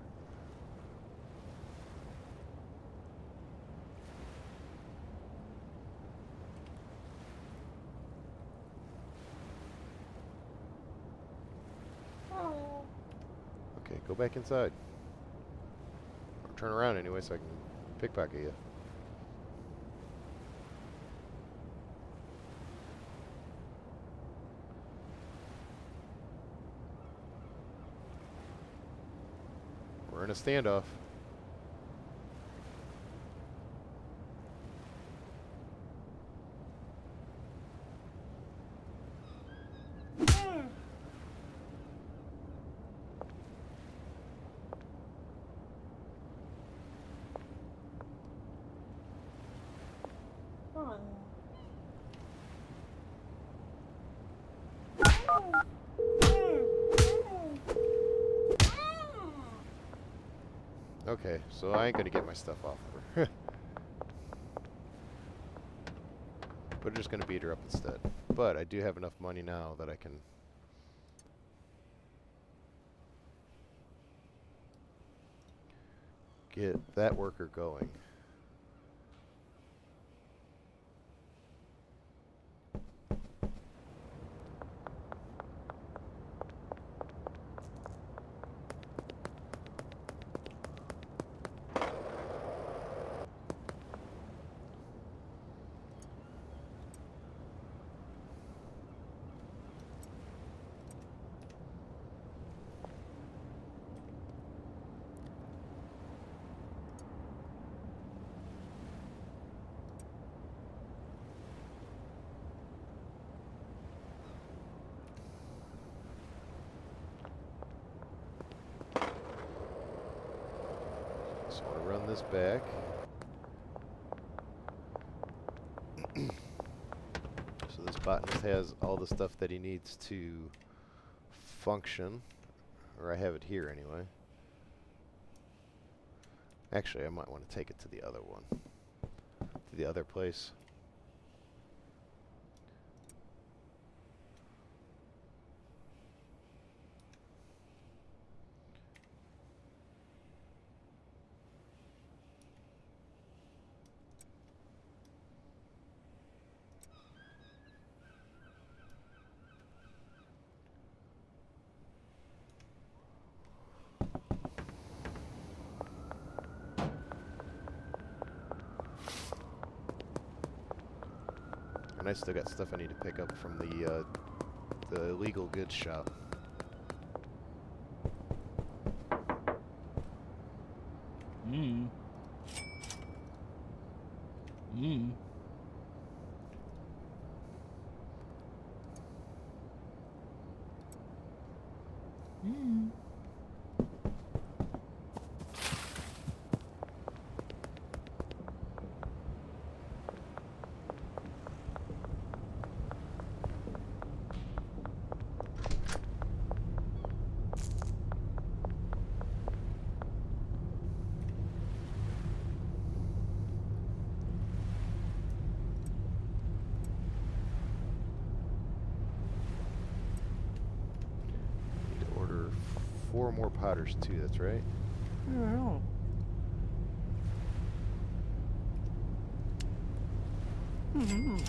Go back inside. Or turn around anyway so I can pickpocket you. We're in a standoff. Oh. Okay, so I ain't gonna get my stuff off of her. We're just gonna beat her up instead. But I do have enough money now that I can get that worker going. So I want to run this back. So this botanist has all the stuff that he needs to function. Or I have it here anyway. Actually, I might want to take it to the other one. To the other place. And I still got stuff I need to pick up from the illegal goods shop. Mm. Mm. Mm. Need to order 4 more potters too, that's right. Oh. Mm.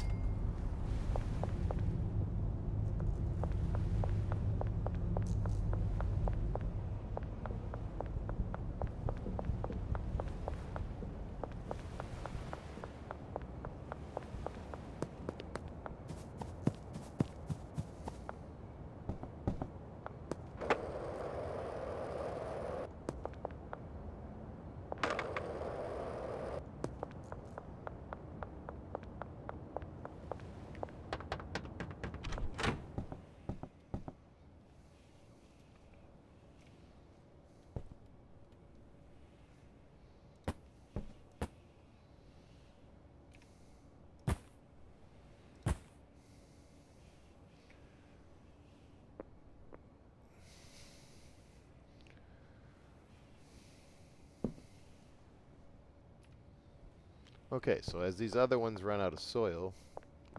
Okay, so as these other ones run out of soil,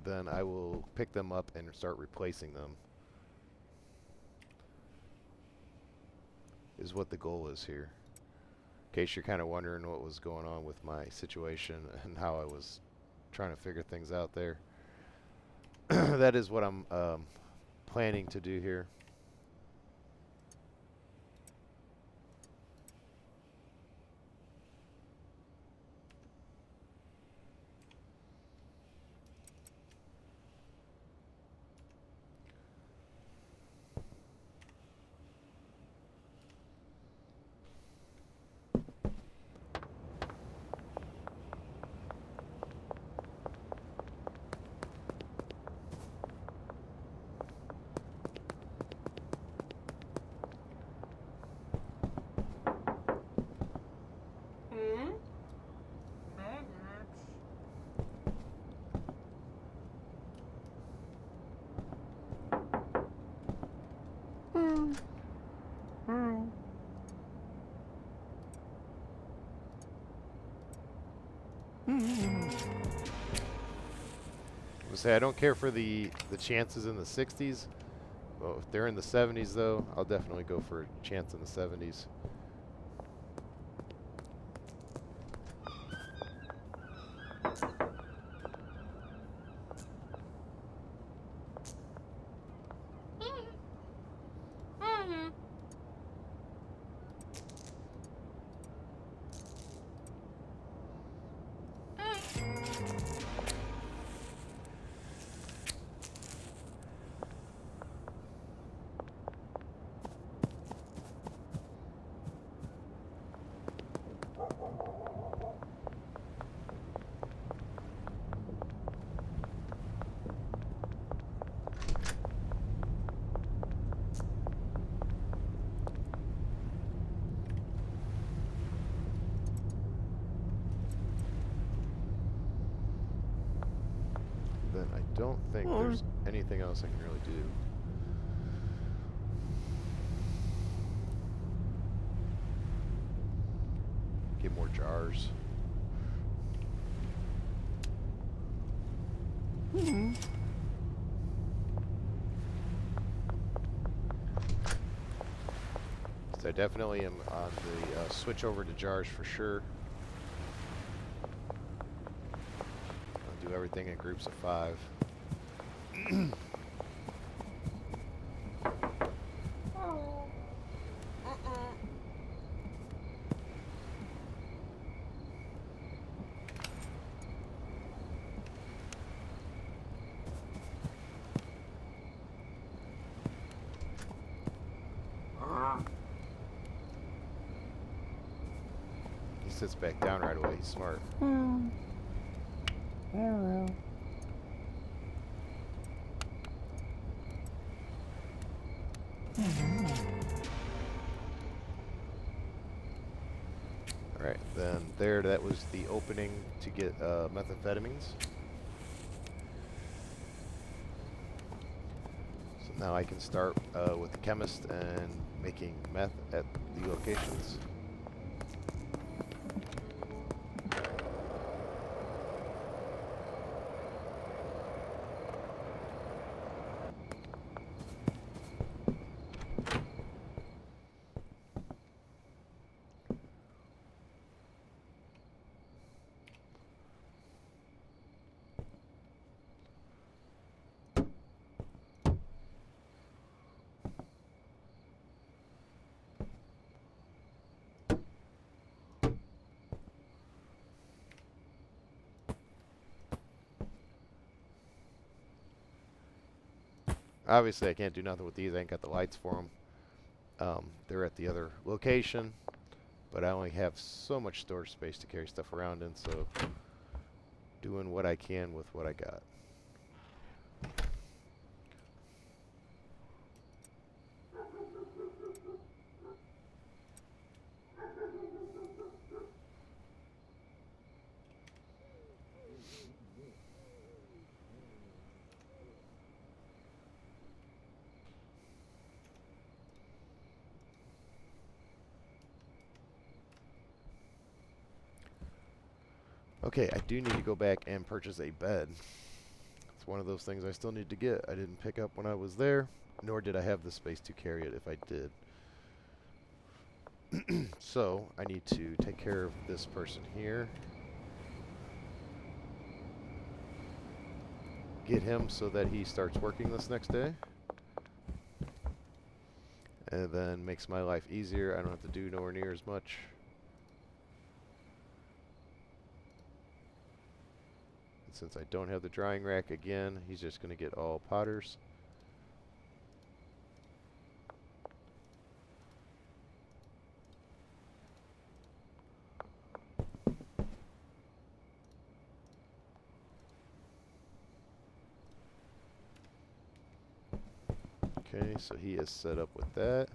then I will pick them up and start replacing them. Is what the goal is here. In case you're kind of wondering what was going on with my situation and how I was trying to figure things out there. That is what I'm planning to do here. I say I don't care for the chances in the 60s. Well, if they're in the 70s though, I'll definitely go for a chance in the 70s. Then I don't think there's anything else I can really do. Get more jars. So I definitely am on the switch over to jars for sure. I'll do everything in groups of 5. Oh. He sits back down right away. He's smart. Hello. Alright, then there, that was the opening to get methamphetamines. So now I can start with the chemist and making meth at the locations. Obviously, I can't do nothing with these. I ain't got the lights for them. They're at the other location, but I only have so much storage space to carry stuff around in, so doing what I can with what I got. Okay, I do need to go back and purchase a bed. It's one of those things I still need to get. I didn't pick up when I was there, nor did I have the space to carry it if I did. So, I need to take care of this person here. Get him so that he starts working this next day. And then makes my life easier. I don't have to do nowhere near as much. Since I don't have the drying rack again, he's just going to get all potters. Okay, so he is set up with that.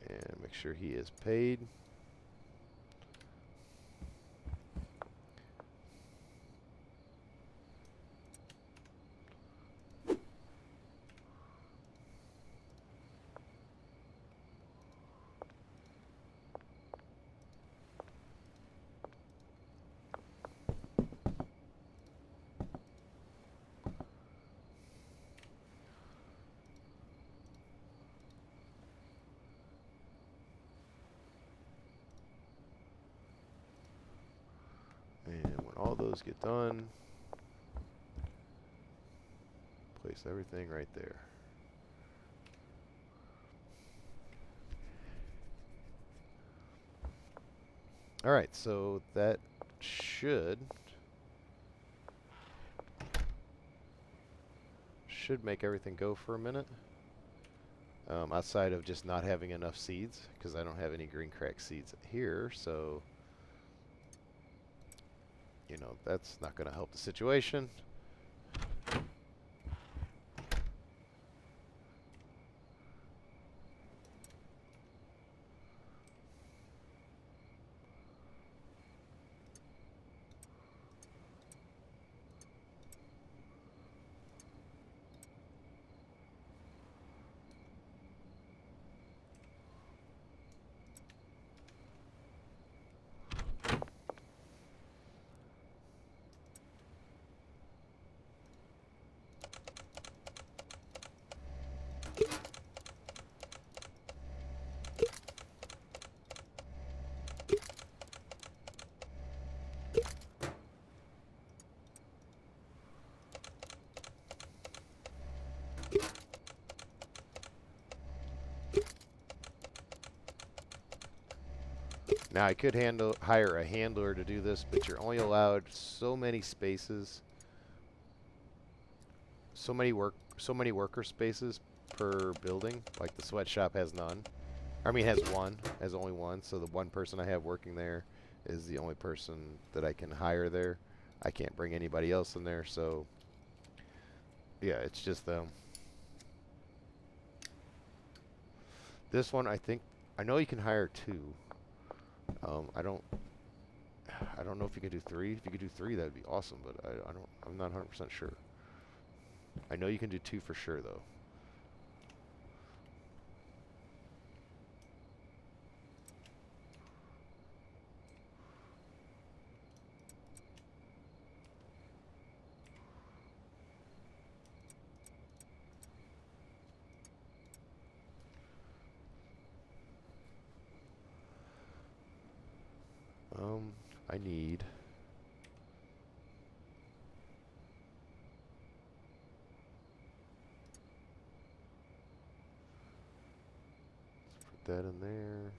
And make sure he is paid. all those get done. Place everything right there. Alright, so that should make everything go for a minute. Outside of just not having enough seeds, because I don't have any green crack seeds here, so you know, that's not going to help the situation. Now I could hire a handler to do this, but you're only allowed so many spaces, so many worker spaces per building. Like the sweatshop has none. I mean, has only one. So the one person I have working there is the only person that I can hire there. I can't bring anybody else in there, so yeah, it's just them. This one, I know you can hire two. I don't know if you can do three. If you could do three, that'd be awesome, but I'm not 100% sure. I know you can do two for sure, though. I need that in there.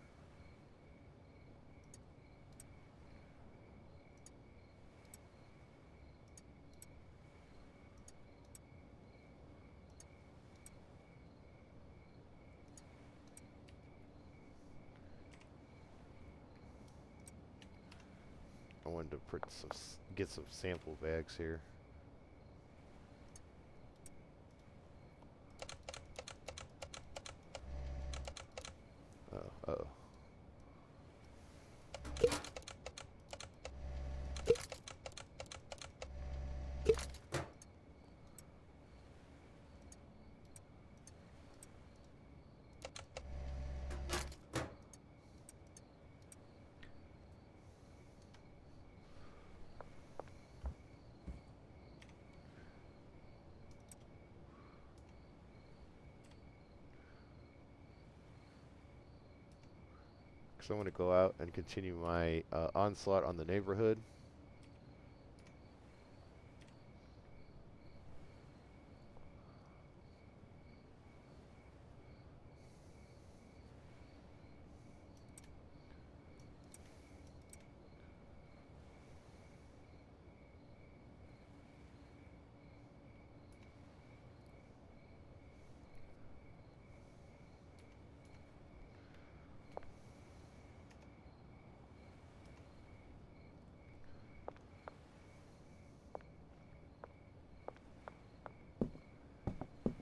I wanted to get some sample bags here. Uh-oh. So I'm going to go out and continue my onslaught on the neighborhood.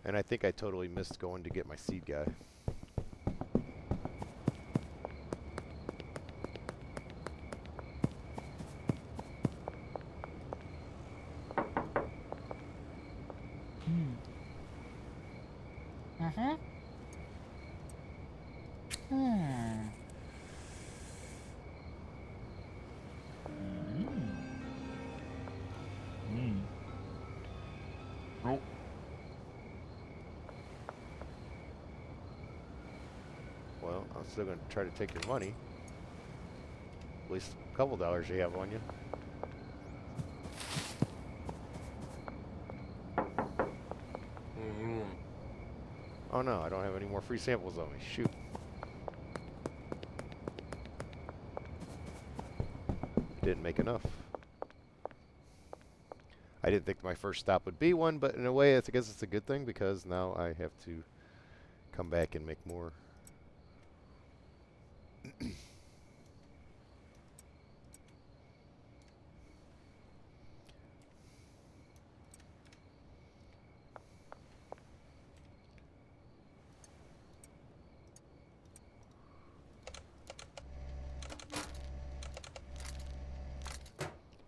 And I think I totally missed going to get my seed guy. Uh-huh. Hmm. Oh. Well, I'm still going to try to take your money. At least a couple dollars you have on you. Oh no, I don't have any more free samples on me. Shoot. Didn't make enough. I didn't think my first stop would be one, but in a way, I guess it's a good thing because now I have to come back and make more.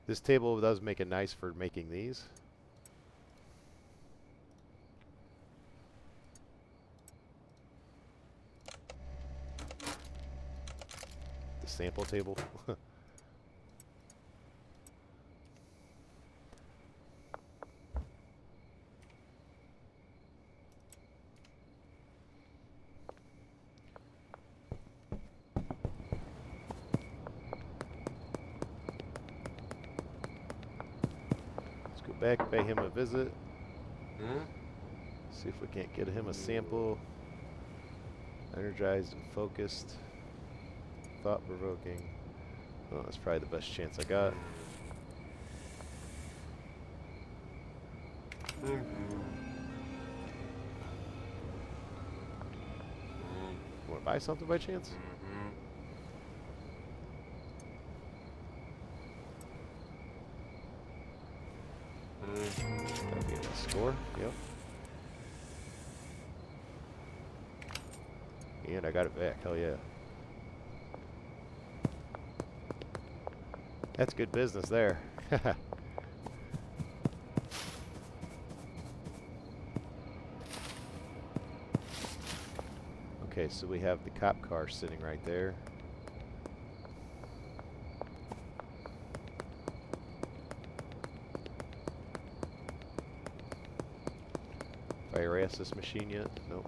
This table does make it nice for making these. The sample table. Back, pay him a visit. See if we can't get him a sample. Energized and focused. Thought-provoking. Oh, that's probably the best chance I got. Want to buy something by chance? That'd be a nice score. Yep. And I got it back. Hell yeah. That's good business there. Okay, so we have the cop car sitting right there. Have I erased this machine yet? Nope.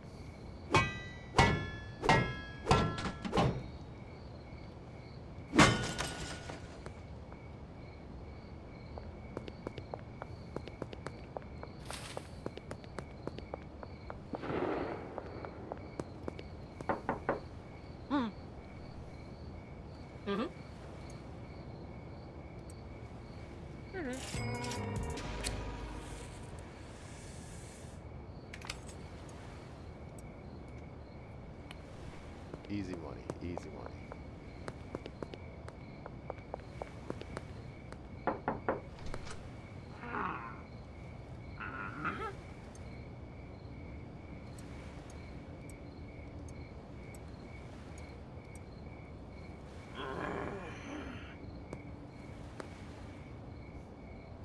Easy money, easy money.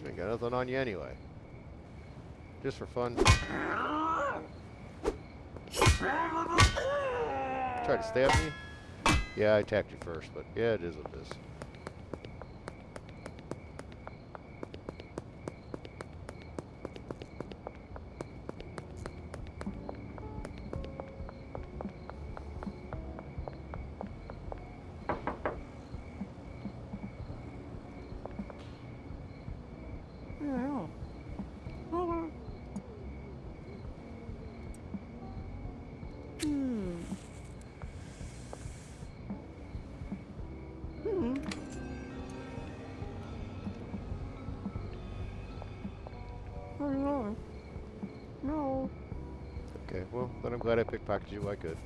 I got nothing on you anyway. Just for fun. Try to stab me? Yeah, I attacked you first, but yeah, it is what it is. No. Okay, well, then I'm glad I pickpocketed you while I could.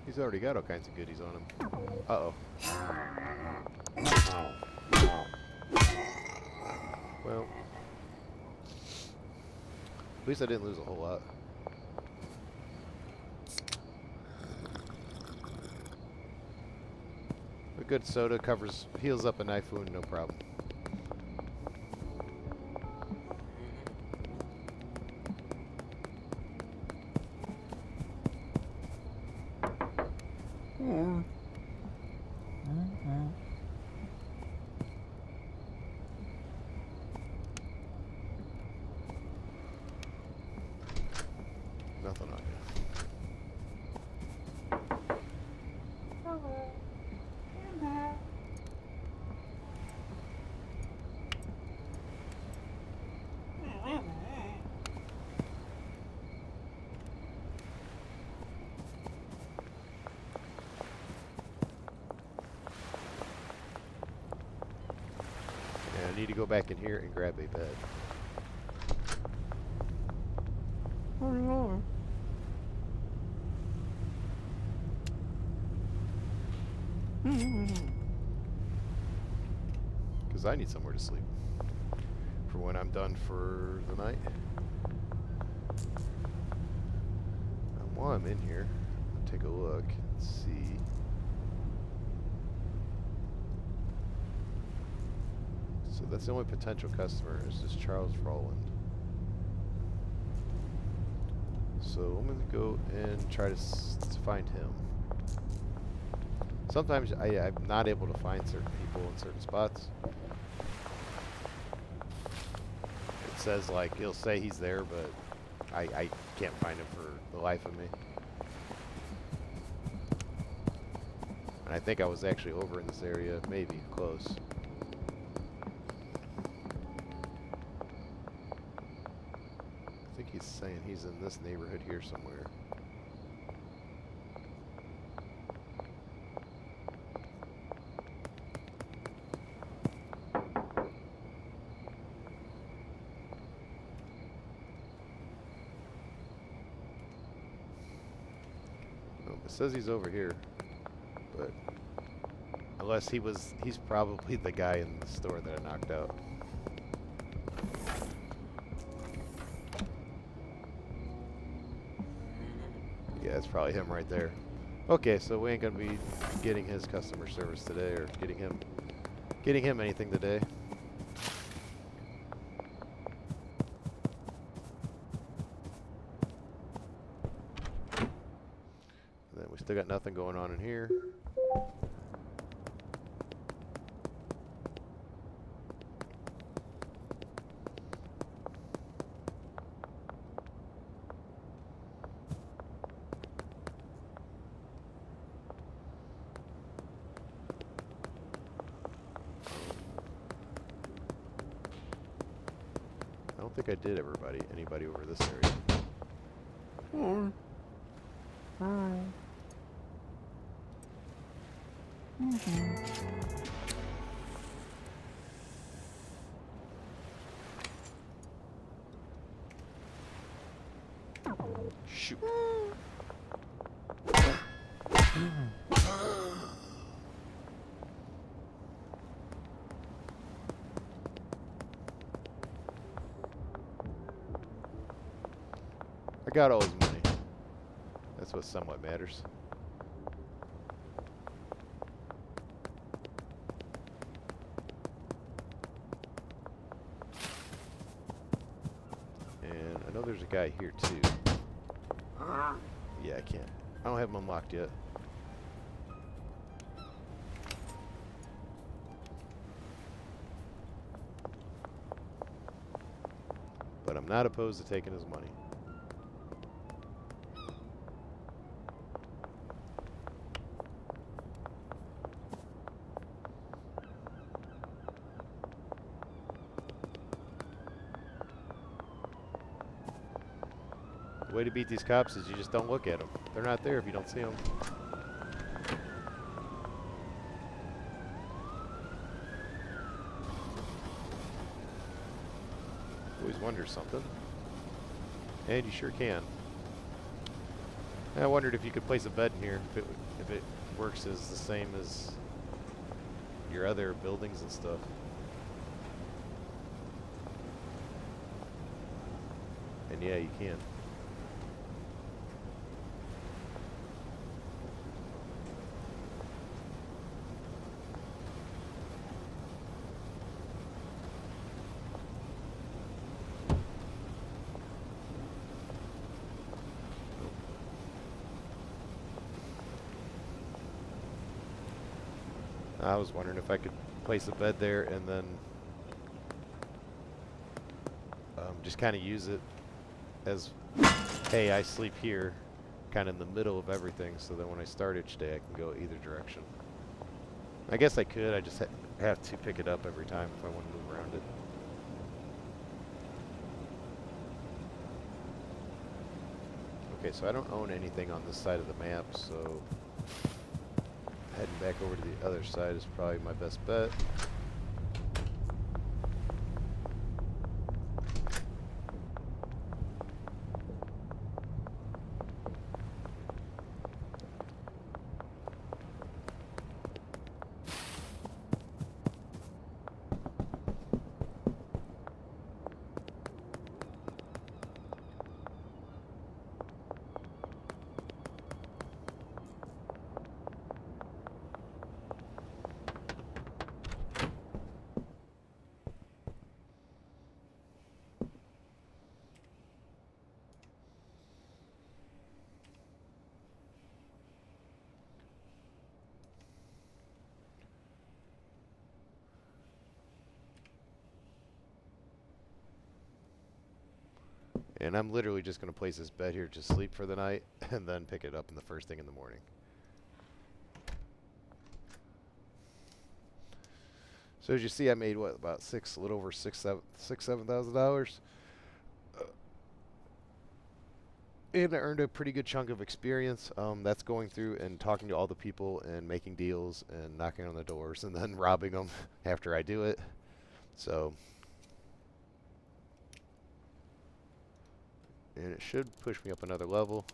He's already got all kinds of goodies on him. Uh-oh. Well, at least I didn't lose a whole lot. A good soda heals up a knife wound, no problem. need to go back in here and grab a bed. Oh no. Because I need somewhere to sleep for when I'm done for the night. And while I'm in here, I'll take a look and see. So that's the only potential customer is this Charles Rowland. So I'm going to go and try to find him. Sometimes I'm not able to find certain people in certain spots. It says, like, it'll say he's there, but I can't find him for the life of me. And I think I was actually over in this area, maybe, close. I think he's saying he's in this neighborhood here somewhere. It says he's over here, but unless he's probably the guy in the store that I knocked out. Yeah, it's probably him right there. Okay, so we ain't gonna be getting his customer service today, or getting him anything today. And then we still got nothing going on in here. I don't think I did anybody over this area. Shoot. I got all his money. That's what somewhat matters. And I know there's a guy here too. Yeah, I can't. I don't have him unlocked yet. But I'm not opposed to taking his money. The way to beat these cops is you just don't look at them. They're not there if you don't see them. Always wonder something. And you sure can. I wondered if you could place a bed in here, if it works as the same as your other buildings and stuff. And yeah, you can. I was wondering if I could place a bed there and then just kind of use it as, hey, I sleep here, kind of in the middle of everything, so that when I start each day, I can go either direction. I guess I could. I just have to pick it up every time if I want to move around it. Okay, so I don't own anything on this side of the map, so heading back over to the other side is probably my best bet. And I'm literally just going to place this bed here to sleep for the night and then pick it up in the first thing in the morning. So as you see, I made what, about a little over $7,000. And I earned a pretty good chunk of experience. That's going through and talking to all the people and making deals and knocking on the doors and then robbing them after I do it. So, and it should push me up another level.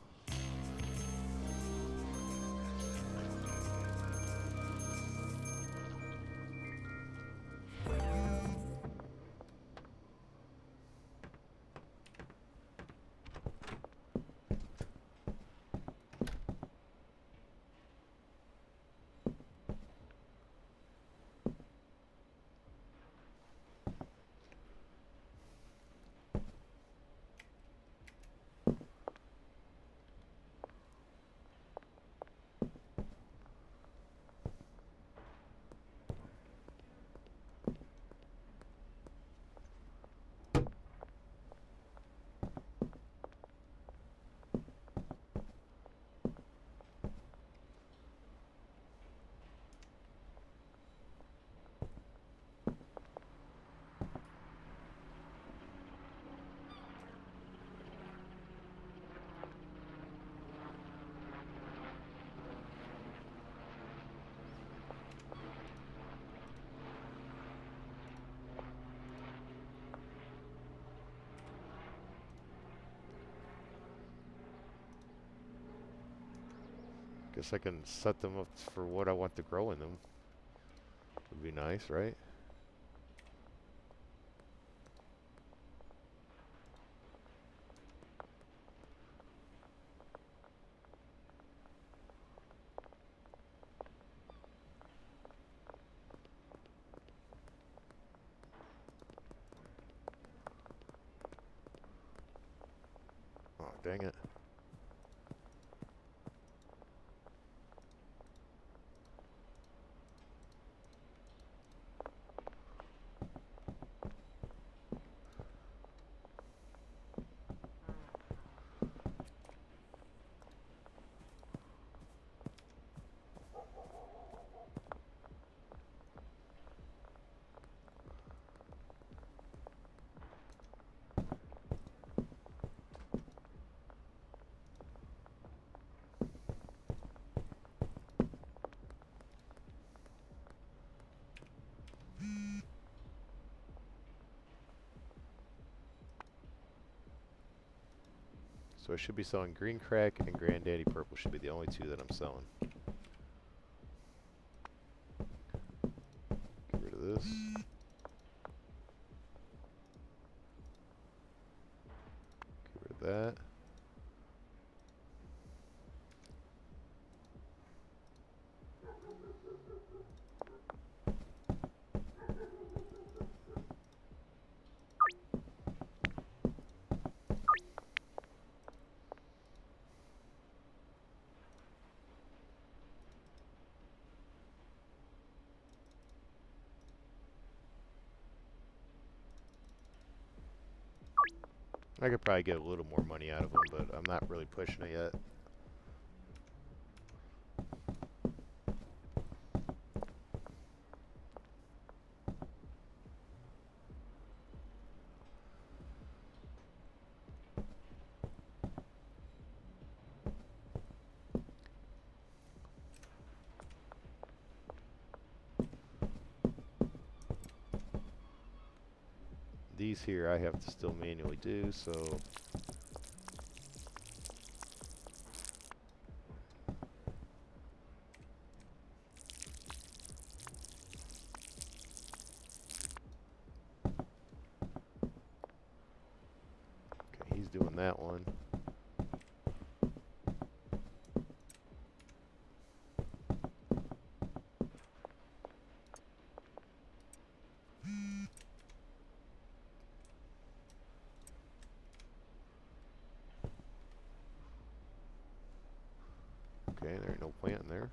Guess I can set them up for what I want to grow in them. Would be nice, right? Oh, dang it. So I should be selling Green Crack and Granddaddy Purple should be the only two that I'm selling. Get rid of this. Get rid of that. I could probably get a little more money out of them, but I'm not really pushing it yet. These here I have to still manually do, so okay, he's doing that one. Okay, there ain't no plant in there.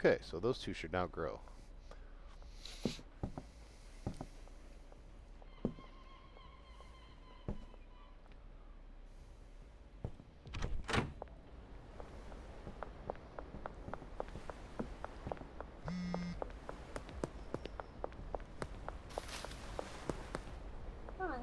Okay, so those two should now grow. Fun.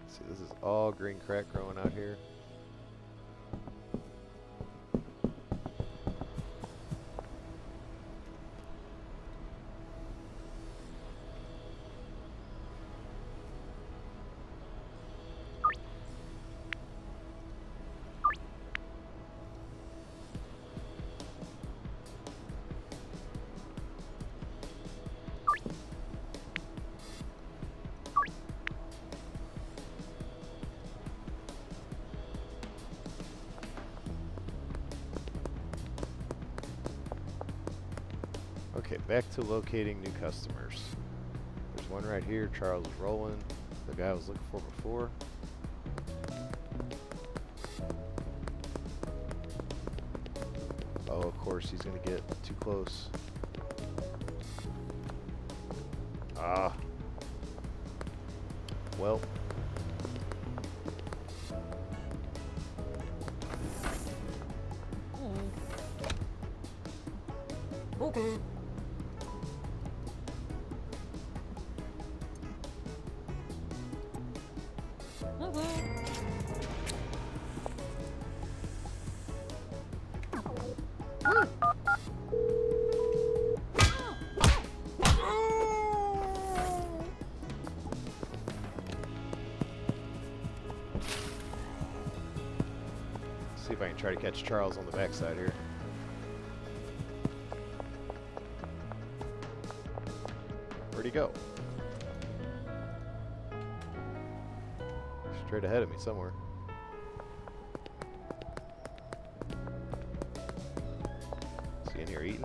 See, this is all green crack growing out here. Okay, back to locating new customers. There's one right here. Charles is rolling. The guy I was looking for before. Oh, of course, he's going to get too close. Ah. Well. Okay. See if I can try to catch Charles on the backside here. Where'd he go? Straight ahead of me somewhere. Is he in here eating?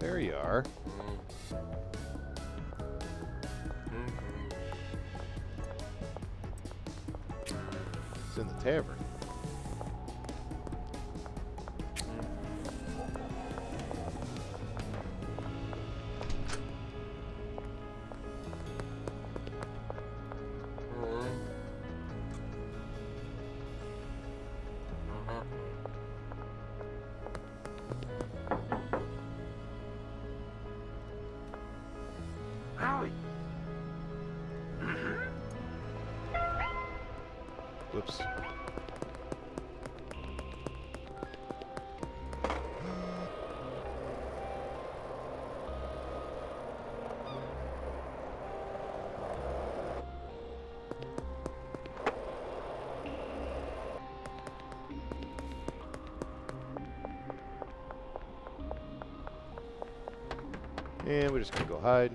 There you are. It's in the tavern. Whoops. And we're just gonna go hide.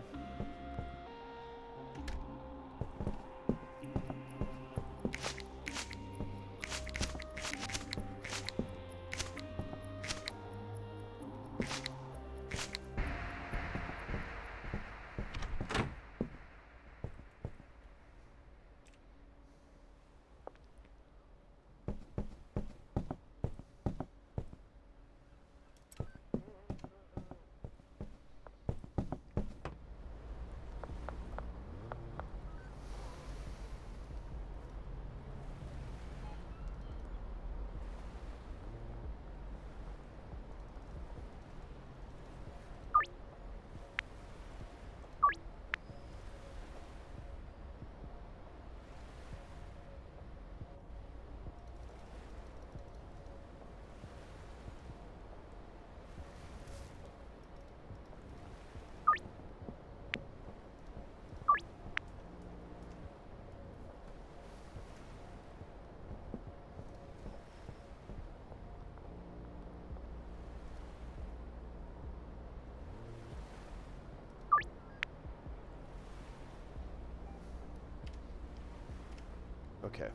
Okay.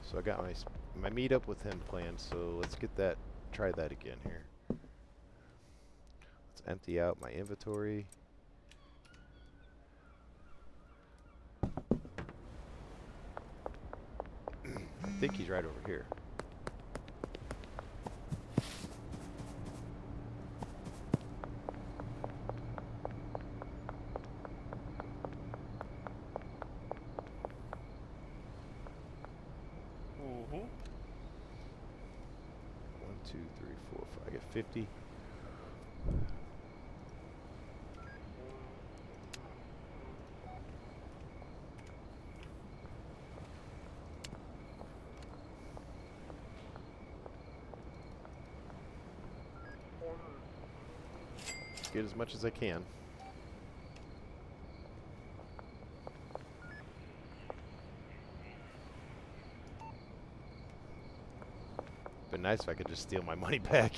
So I got my meetup with him planned, so let's get that, try that again here. Let's empty out my inventory. I think he's right over here. Mm-hmm. 1, 2, 3, 4, 5. I get 50. Get as much as I can. Been nice if I could just steal my money back.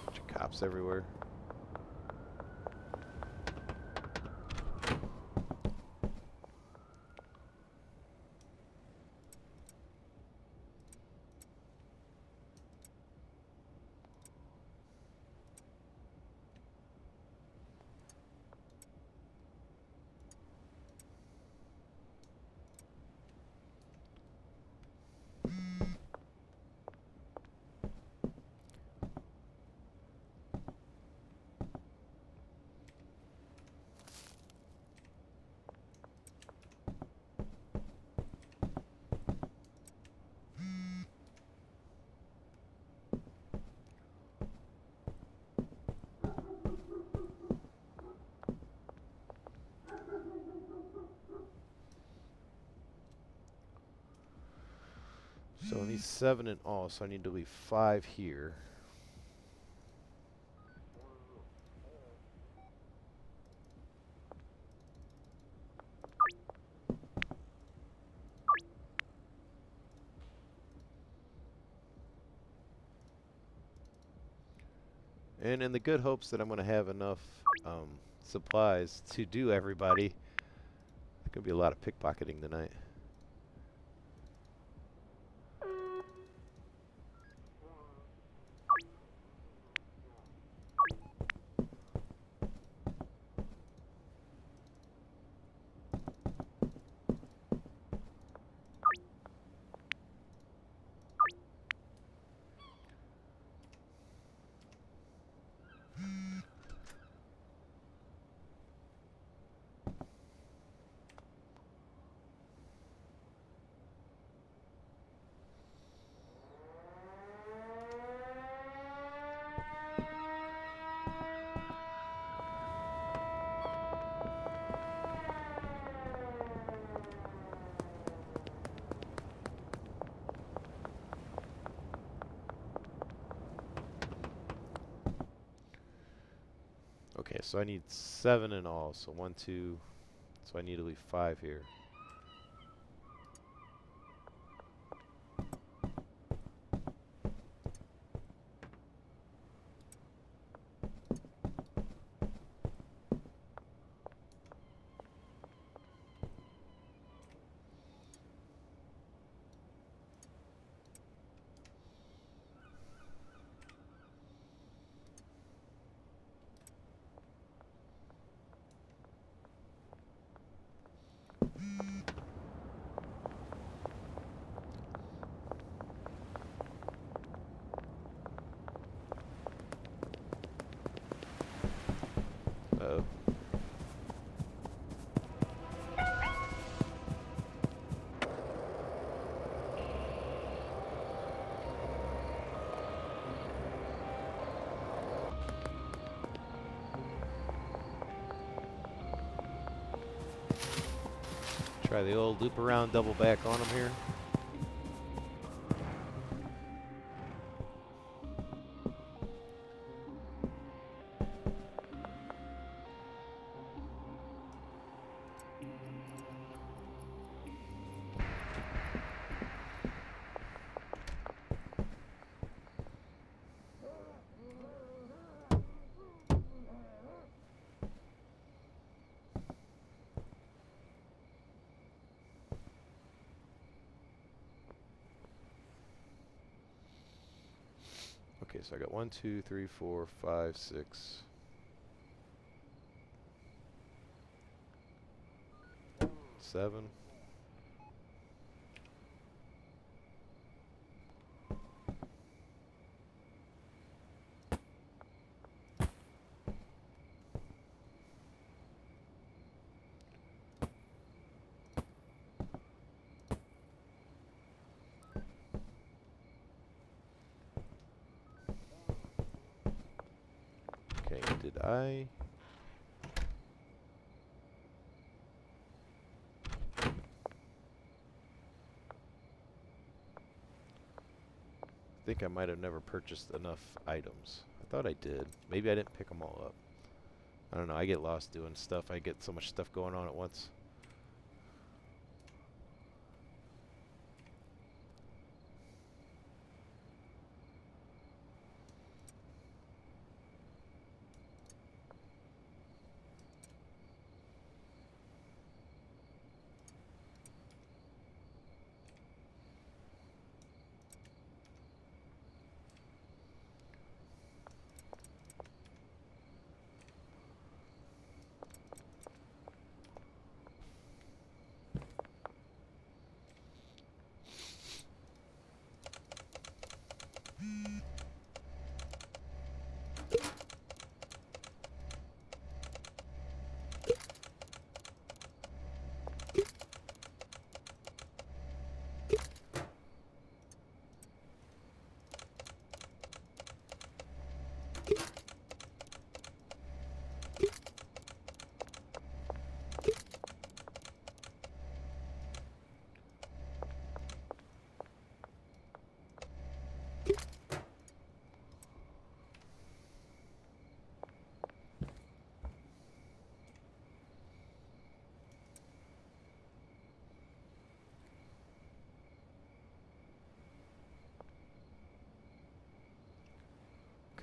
Bunch of cops everywhere. So I need 7 in all, so I need to leave 5 here. And in the good hopes that I'm going to have enough supplies to do everybody. There's going to be a lot of pickpocketing tonight. Okay, so I need 7 in all. So 1, 2. So I need to leave 5 here. Try the old loop around, double back on them here. Okay, so I got 1, 2, 3, 4, 5, 6. 7. Okay, did I? I think I might have never purchased enough items. I thought I did. Maybe I didn't pick them all up. I don't know. I get lost doing stuff. I get so much stuff going on at once.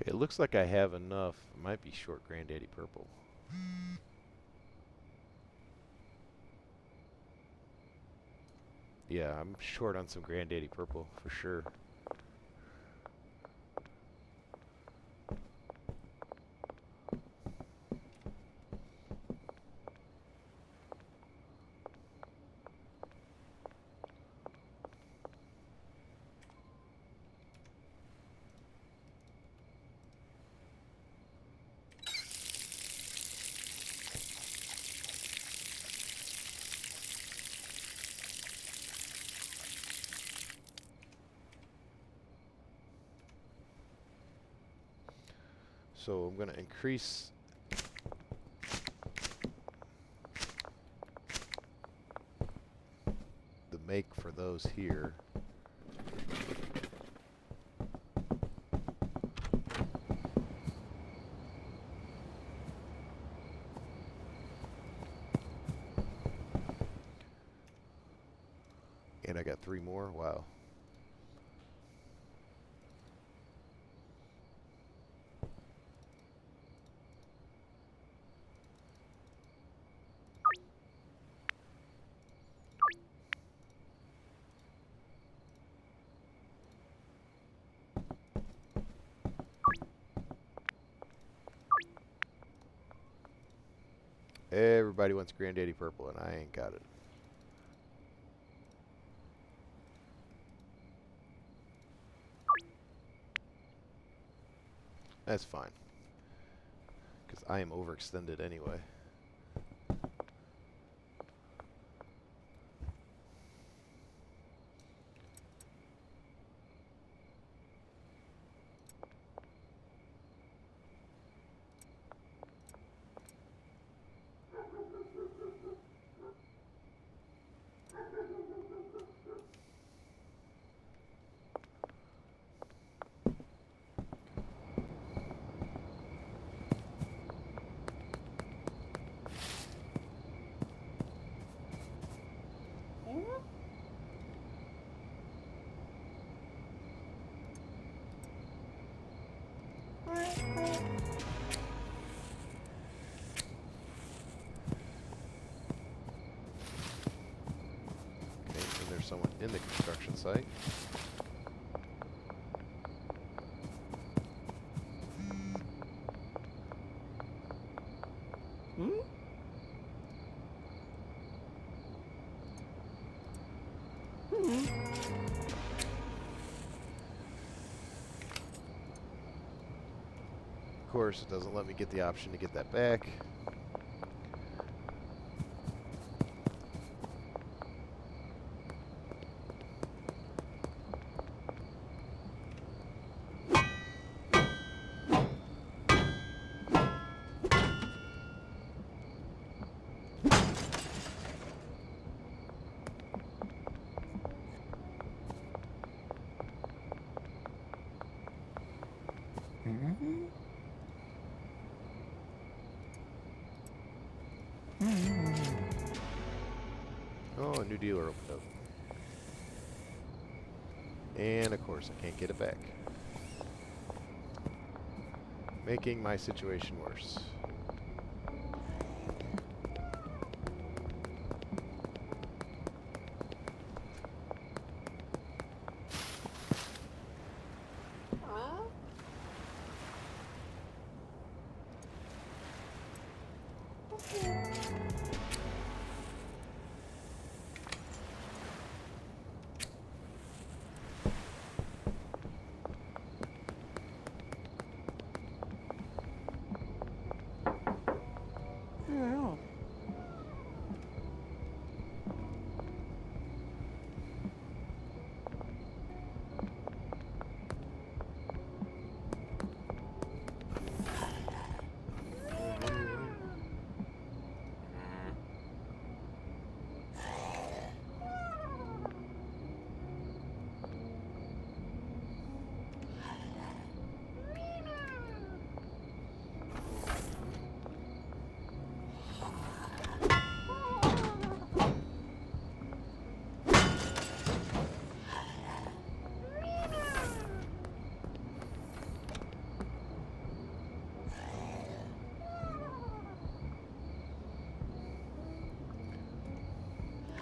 Okay, it looks like I have enough. It might be short Granddaddy Purple. Yeah, I'm short on some Granddaddy Purple for sure. So I'm going to increase the make for those here. And I got 3 more. Wow. Everybody wants Granddaddy Purple, and I ain't got it. That's fine, because I am overextended anyway. in the construction site. Hmm? Hmm. Of course, it doesn't let me get the option to get that back. Hmm. Hmm. Oh, a new dealer opened up. And of course, I can't get it back. Making my situation worse. Huh? Yeah.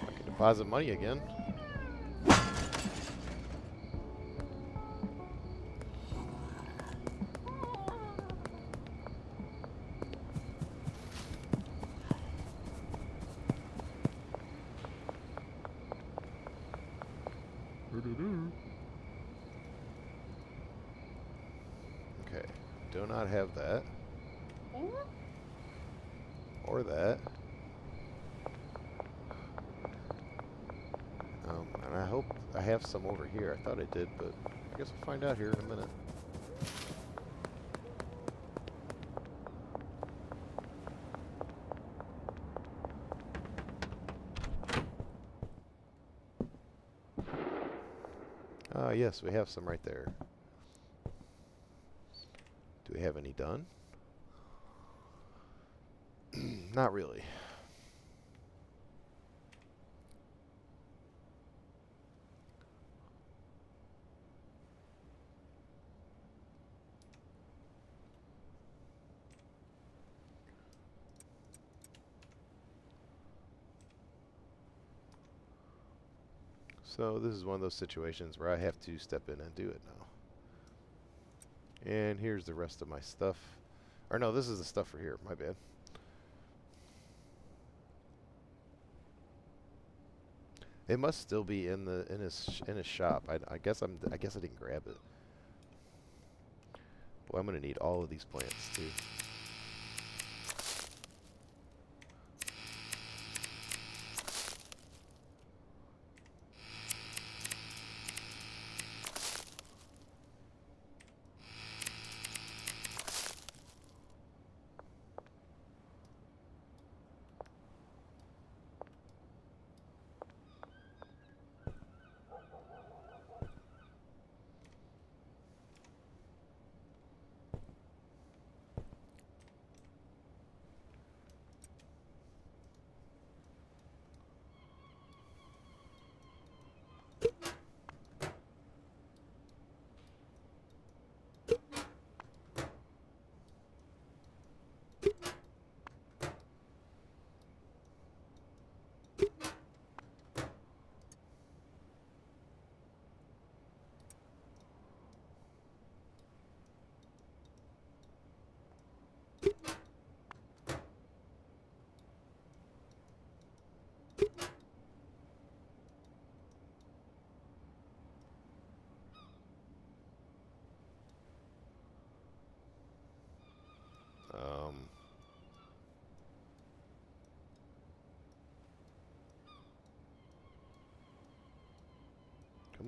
I can deposit money again. Okay, do not have that. Or that. And I hope I have some over here. I thought I did, but I guess we'll find out here in a minute. Ah, yes, we have some right there. Do we have any done? Not really. So this is one of those situations where I have to step in and do it now. And here's the rest of my stuff. Or no, this is the stuff for here. My bad. It must still be in his shop. I guess I didn't grab it. Boy, I'm gonna need all of these plants too.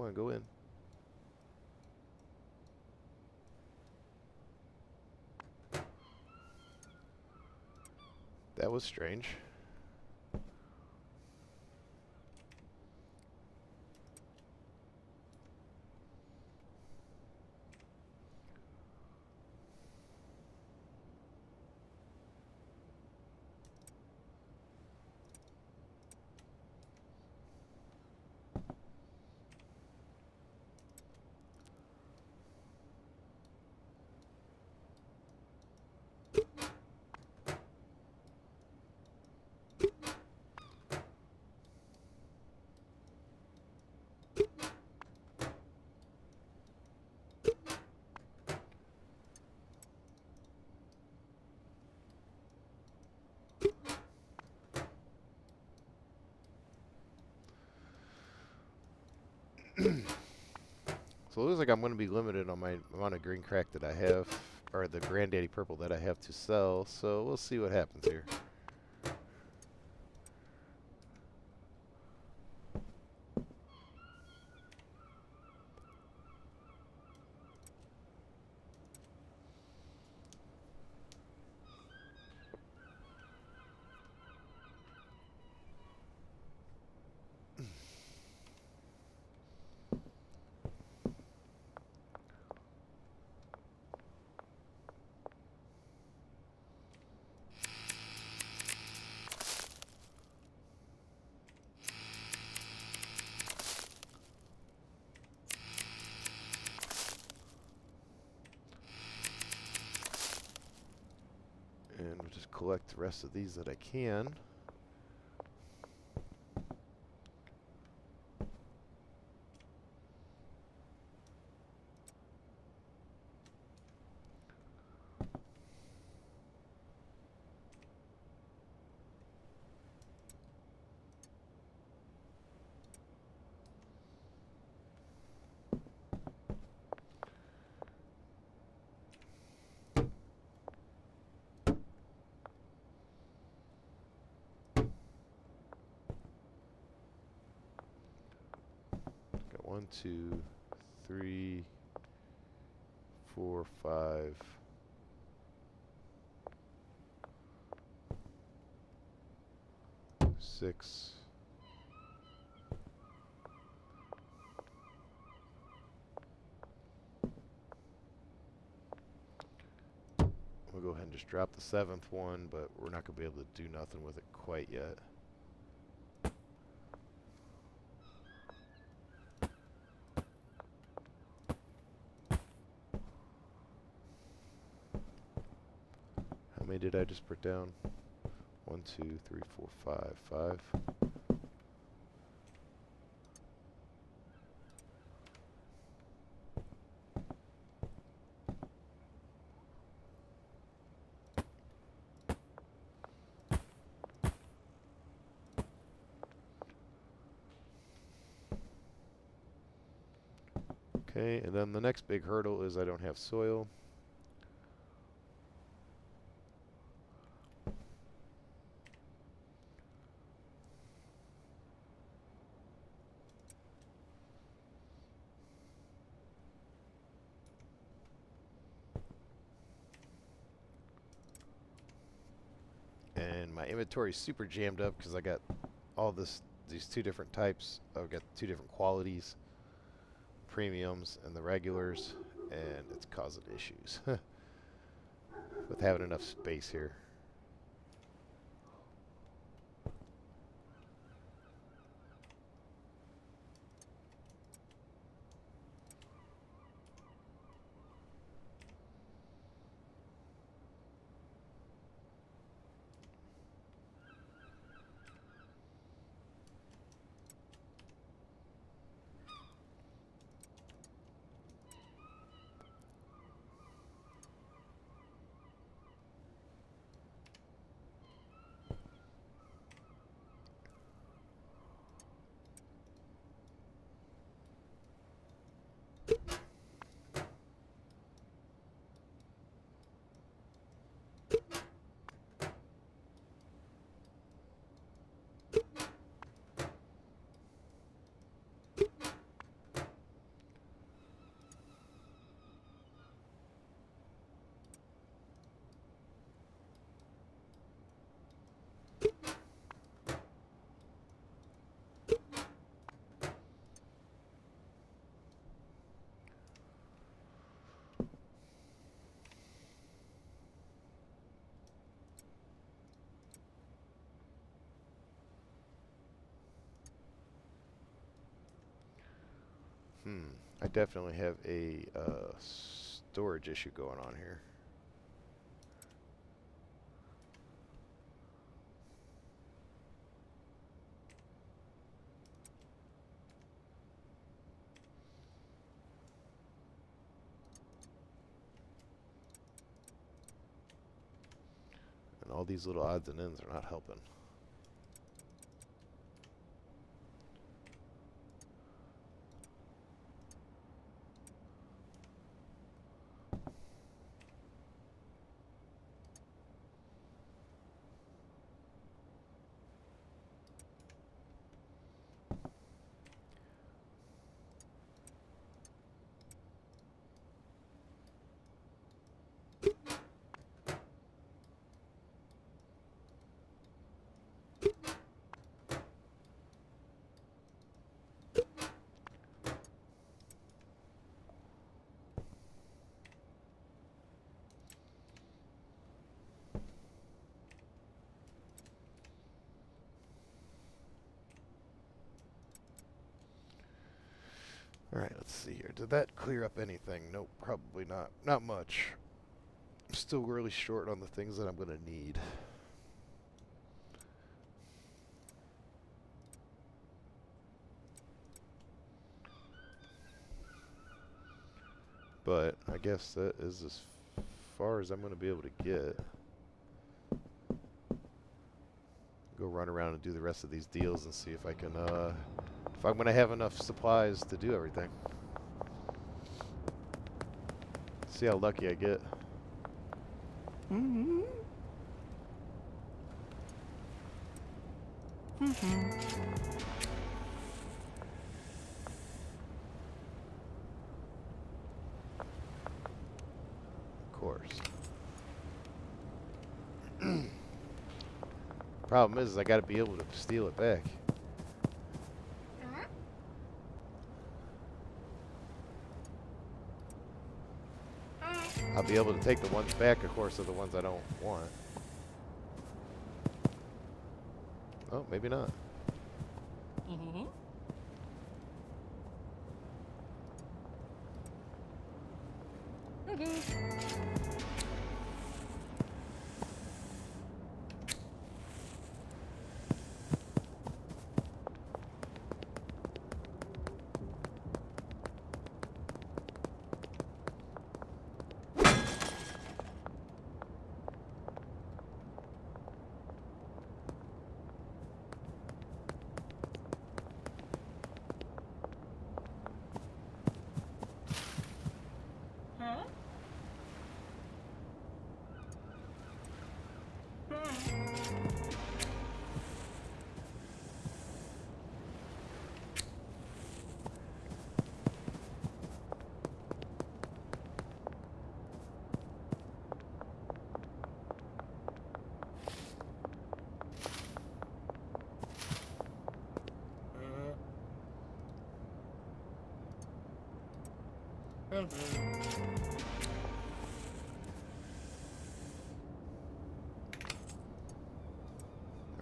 Come on, go in. That was strange. So it looks like I'm going to be limited on my amount of green crack that I have, or the Granddaddy Purple that I have to sell, so we'll see what happens here. And we'll just collect the rest of these that I can. Got 1, 2, 3, 4, 5. 6. We'll go ahead and just drop the 7th one, but we're not going to be able to do nothing with it quite yet. How many did I just put down? 1, 2, 3, 4, 5. 5. Okay, and then the next big hurdle is I don't have soil. And my inventory is super jammed up because I got all these 2 different types. I've got 2 different qualities, premiums and the regulars, and it's causing issues with having enough space here. I definitely have a storage issue going on here. And all these little odds and ends are not helping. Alright, let's see here. Did that clear up anything? Nope, probably not. Not much. I'm still really short on the things that I'm going to need. But I guess that is as far as I'm going to be able to get. Go run around and do the rest of these deals and see if I can, if I'm going to have enough supplies to do everything. See how lucky I get. Mm-hmm. Mm-hmm. Of course. Problem is I got to be able to steal it back. I'll be able to take the ones back, of course, of the ones I don't want. Oh, maybe not. Mm-hmm.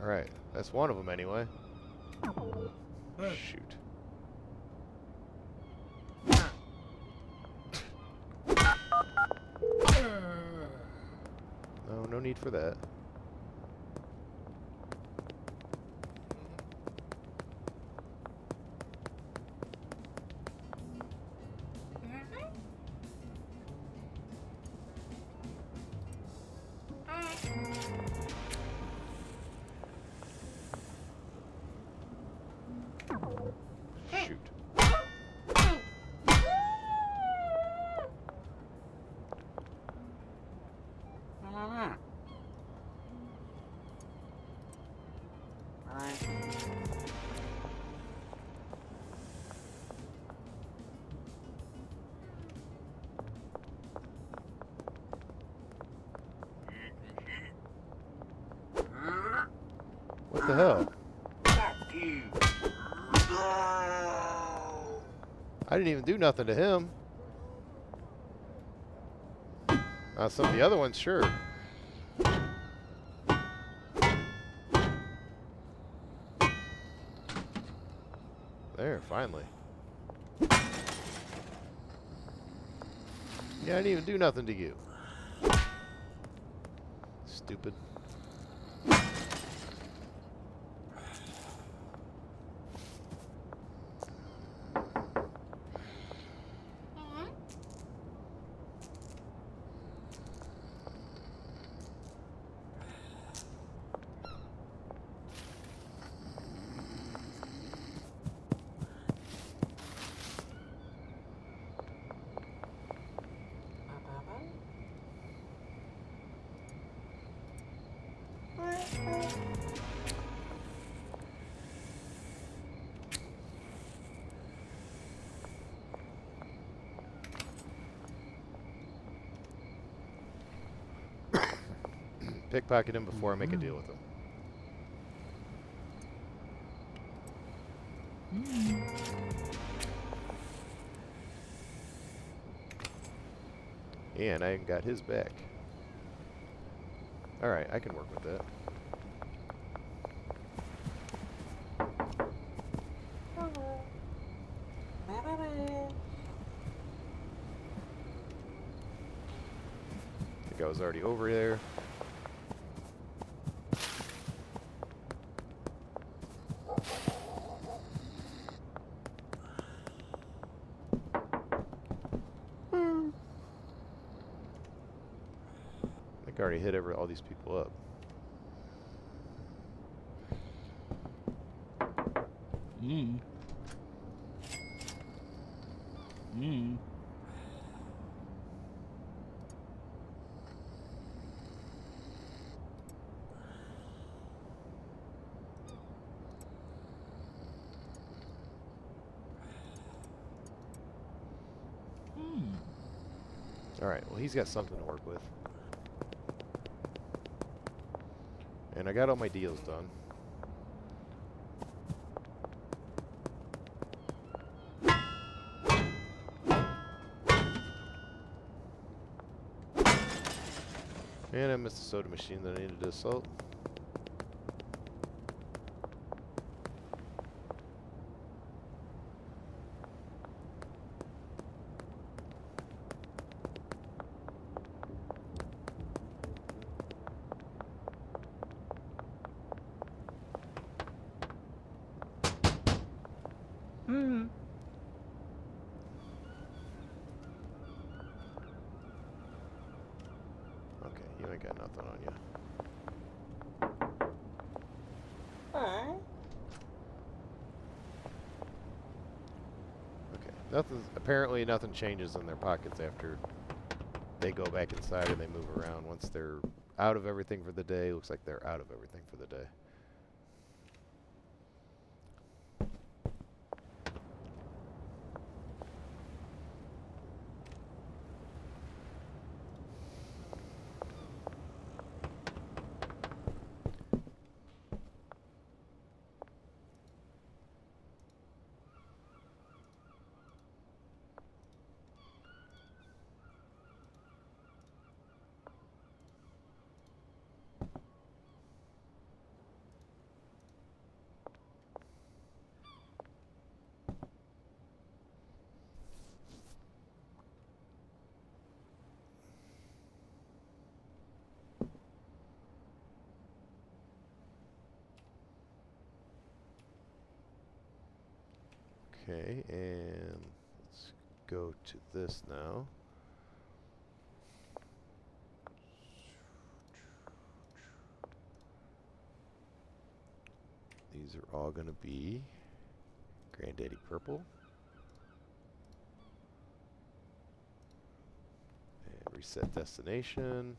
Alright, that's one of them anyway. Shoot. No, no need for that. Shoot. What the hell? I didn't even do nothing to him. Some of the other ones, sure. There, finally. Yeah, I didn't even do nothing to you. Stupid. Pickpocket him before I make a deal with him. And I got his back. Alright, I can work with that. I think I was already over there. I think I already hit all these people up. Alright, well he's got something to work with. And I got all my deals done. And I missed the soda machine that I needed to assault. Okay, you ain't got nothing on you. Okay, apparently nothing changes in their pockets after they go back inside and they move around. Once they're out of everything for the day, looks like they're out of everything for the day. Okay, and let's go to this now. These are all going to be Granddaddy Purple. And reset destination.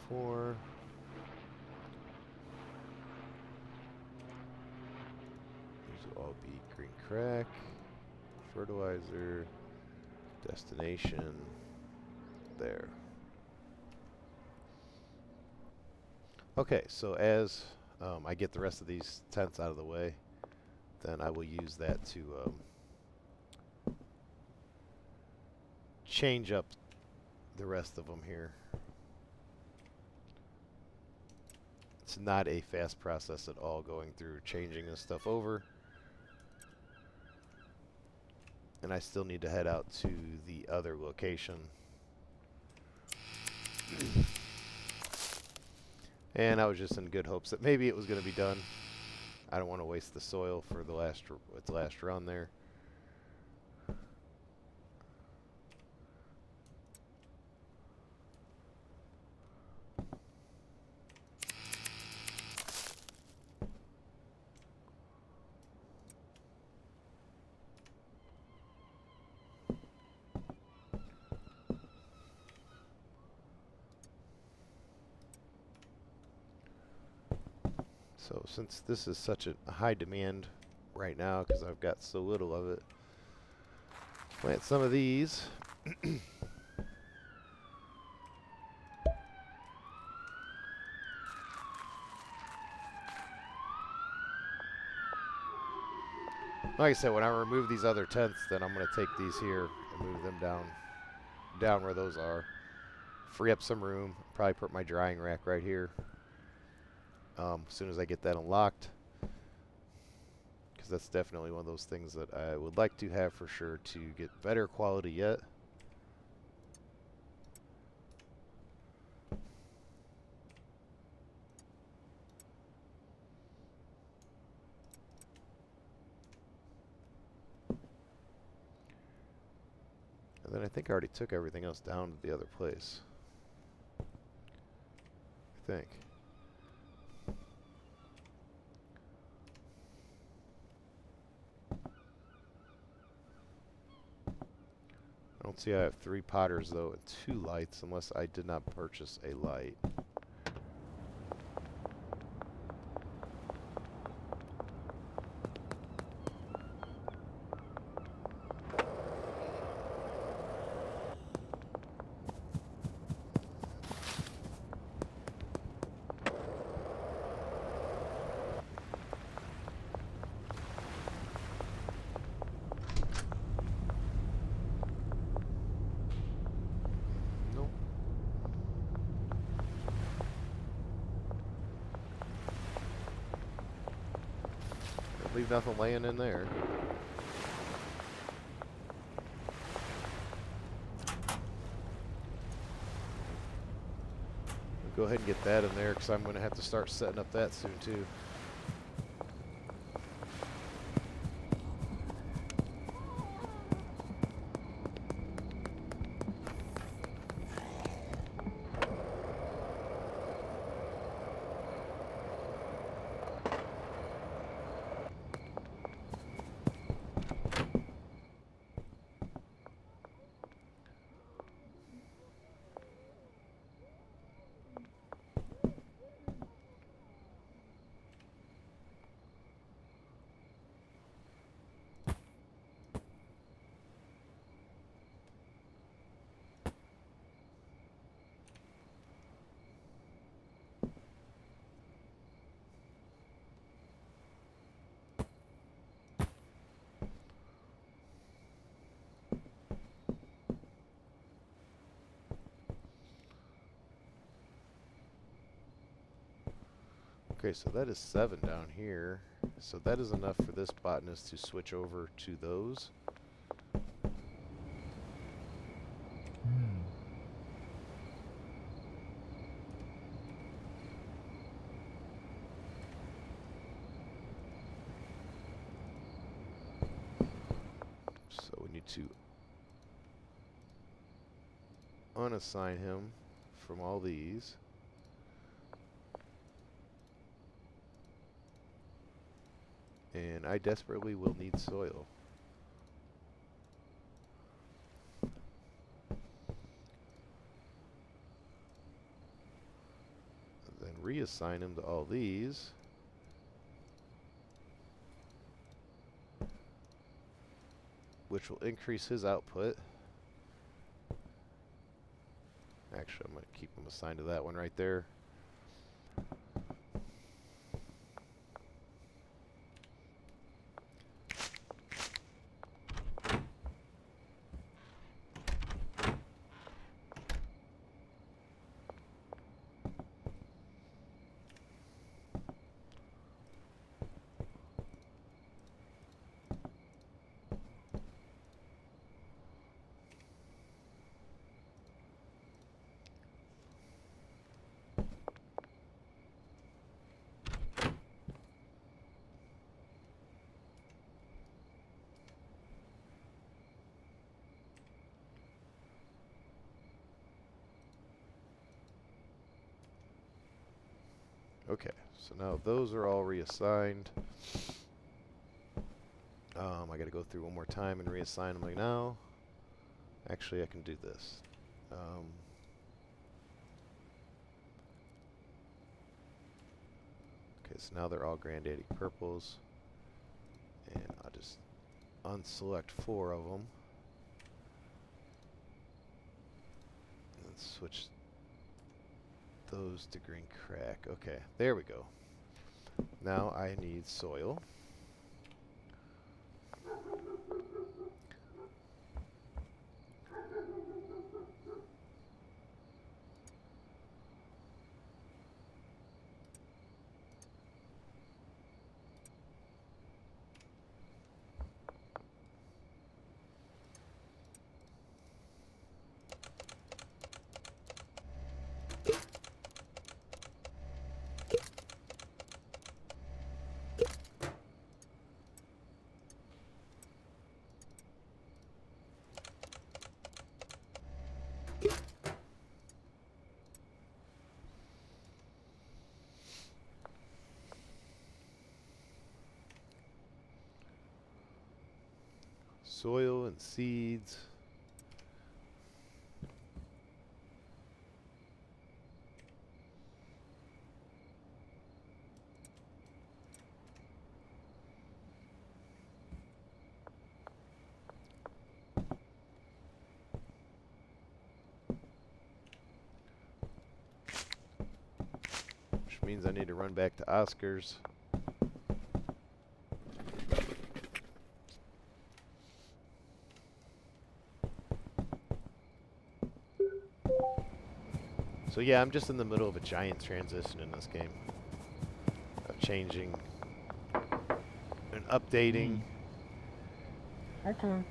Four. These will all be green crack, fertilizer, destination, there. Okay, so as I get the rest of these tents out of the way, then I will use that to change up the rest of them here. It's not a fast process at all going through changing this stuff over. And I still need to head out to the other location. And I was just in good hopes that maybe it was going to be done. I don't want to waste the soil for the its last run there. So since this is such a high demand right now because I've got so little of it, plant some of these. Like I said, when I remove these other tents, then I'm going to take these here and move them down where those are. Free up some room. Probably put my drying rack right here. As soon as I get that unlocked, because that's definitely one of those things that I would like to have for sure to get better quality yet. And then I think I already took everything else down to the other place. I think. I don't see I have 3 potters though and 2 lights unless I did not purchase a light. Leave nothing laying in there. We'll go ahead and get that in there because I'm going to have to start setting up that soon too. Okay, so that is 7 down here. So that is enough for this botanist to switch over to those. So we need to unassign him from all these. And I desperately will need soil. And then reassign him to all these. Which will increase his output. Actually, I'm going to keep him assigned to that one right there. Okay, so now those are all reassigned. I got to go through one more time and reassign them like now. Actually, I can do this. Okay, so now they're all Granddaddy Purples. And I'll just unselect 4 of them. And switch those to green crack. Okay, there we go. Now I need soil. Soil and seeds. Which means I need to run back to Oscar's. So yeah, I'm just in the middle of a giant transition in this game. Of changing and updating. Okay.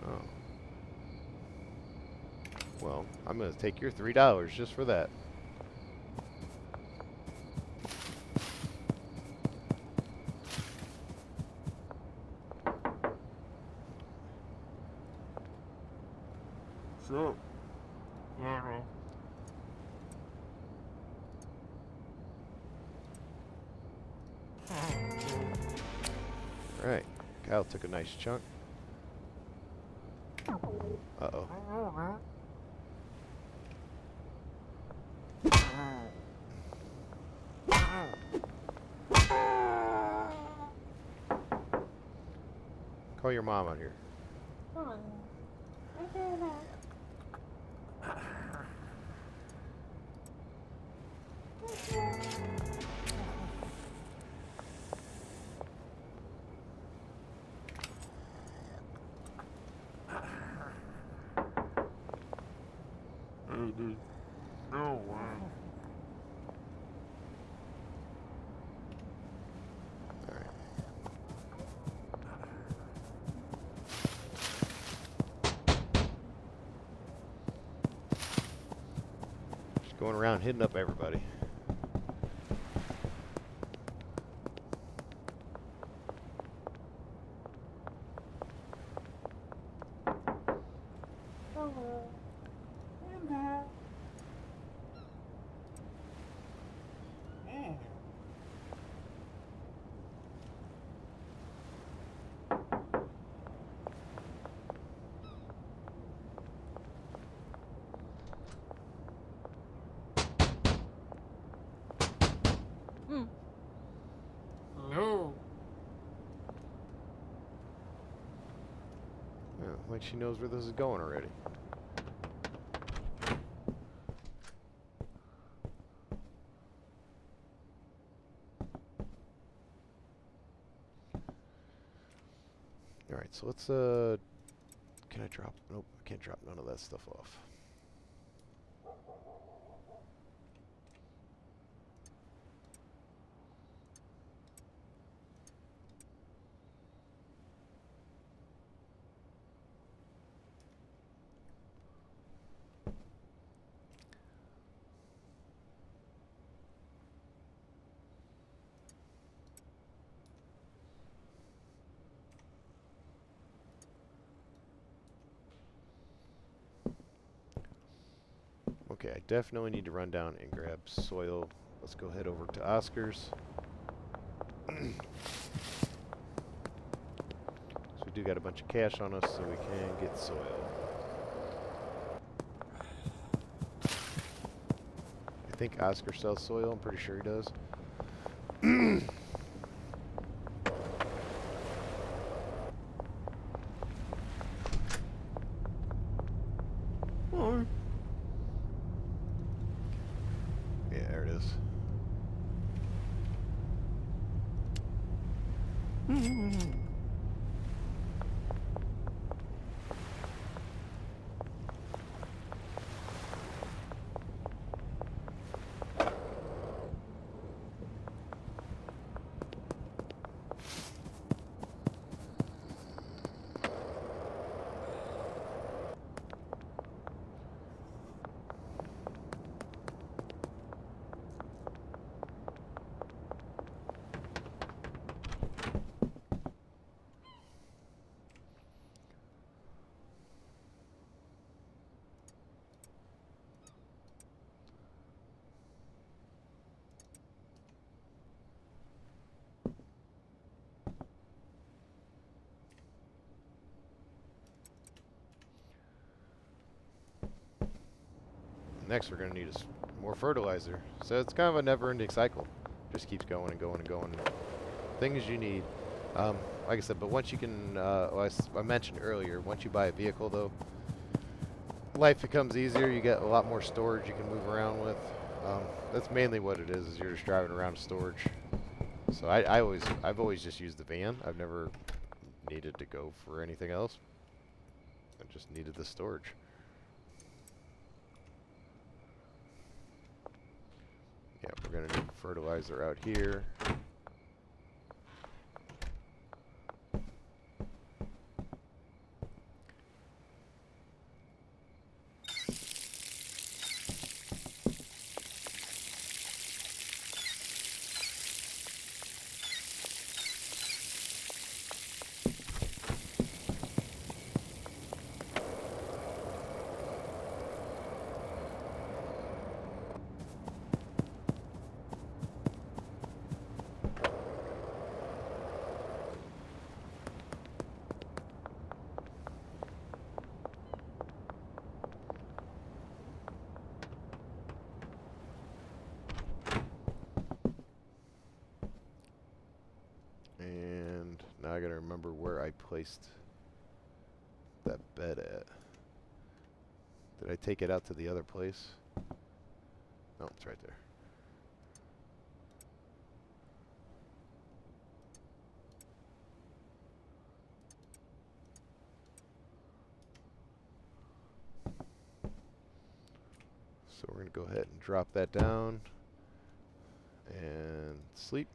Oh. Well, I'm going to take your $3 just for that. So. Yeah. Alright. Kyle took a nice chunk. Uh-oh. Call your mom out here. Hey, dude. No, Alright. Just going around hitting up everybody. No. Yeah, like she knows where this is going already. Alright, so let's, can I drop? Nope, I can't drop none of that stuff off. Okay, I definitely need to run down and grab soil. Let's go head over to Oscar's. So we do got a bunch of cash on us, so we can get soil. I think Oscar sells soil. I'm pretty sure he does. Hi. Yeah, there it is. Next, we're going to need more fertilizer. So it's kind of a never-ending cycle. Just keeps going and going and going. Things you need. Like I said, but once you can, well, I mentioned earlier, once you buy a vehicle, though, life becomes easier. You get a lot more storage you can move around with. That's mainly what it is you're just driving around storage. So I've always just used the van. I've never needed to go for anything else. I just needed the storage. Yeah, we're gonna need fertilizer out here. And now I gotta remember where I placed that bed at. Did I take it out to the other place? No, it's right there. So we're gonna go ahead and drop that down and sleep.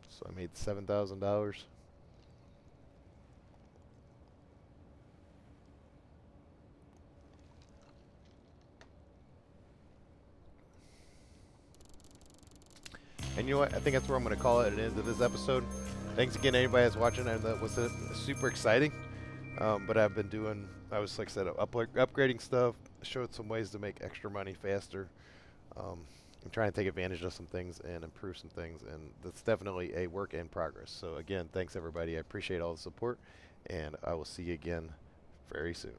So I made $7,000. And you know what? I think that's where I'm going to call it at the end of this episode. Thanks again, anybody that's watching. And that was super exciting. But I've been doing, like I said, upgrading stuff, showed some ways to make extra money faster. I'm trying to take advantage of some things and improve some things. And that's definitely a work in progress. So again, thanks everybody. I appreciate all the support. And I will see you again very soon.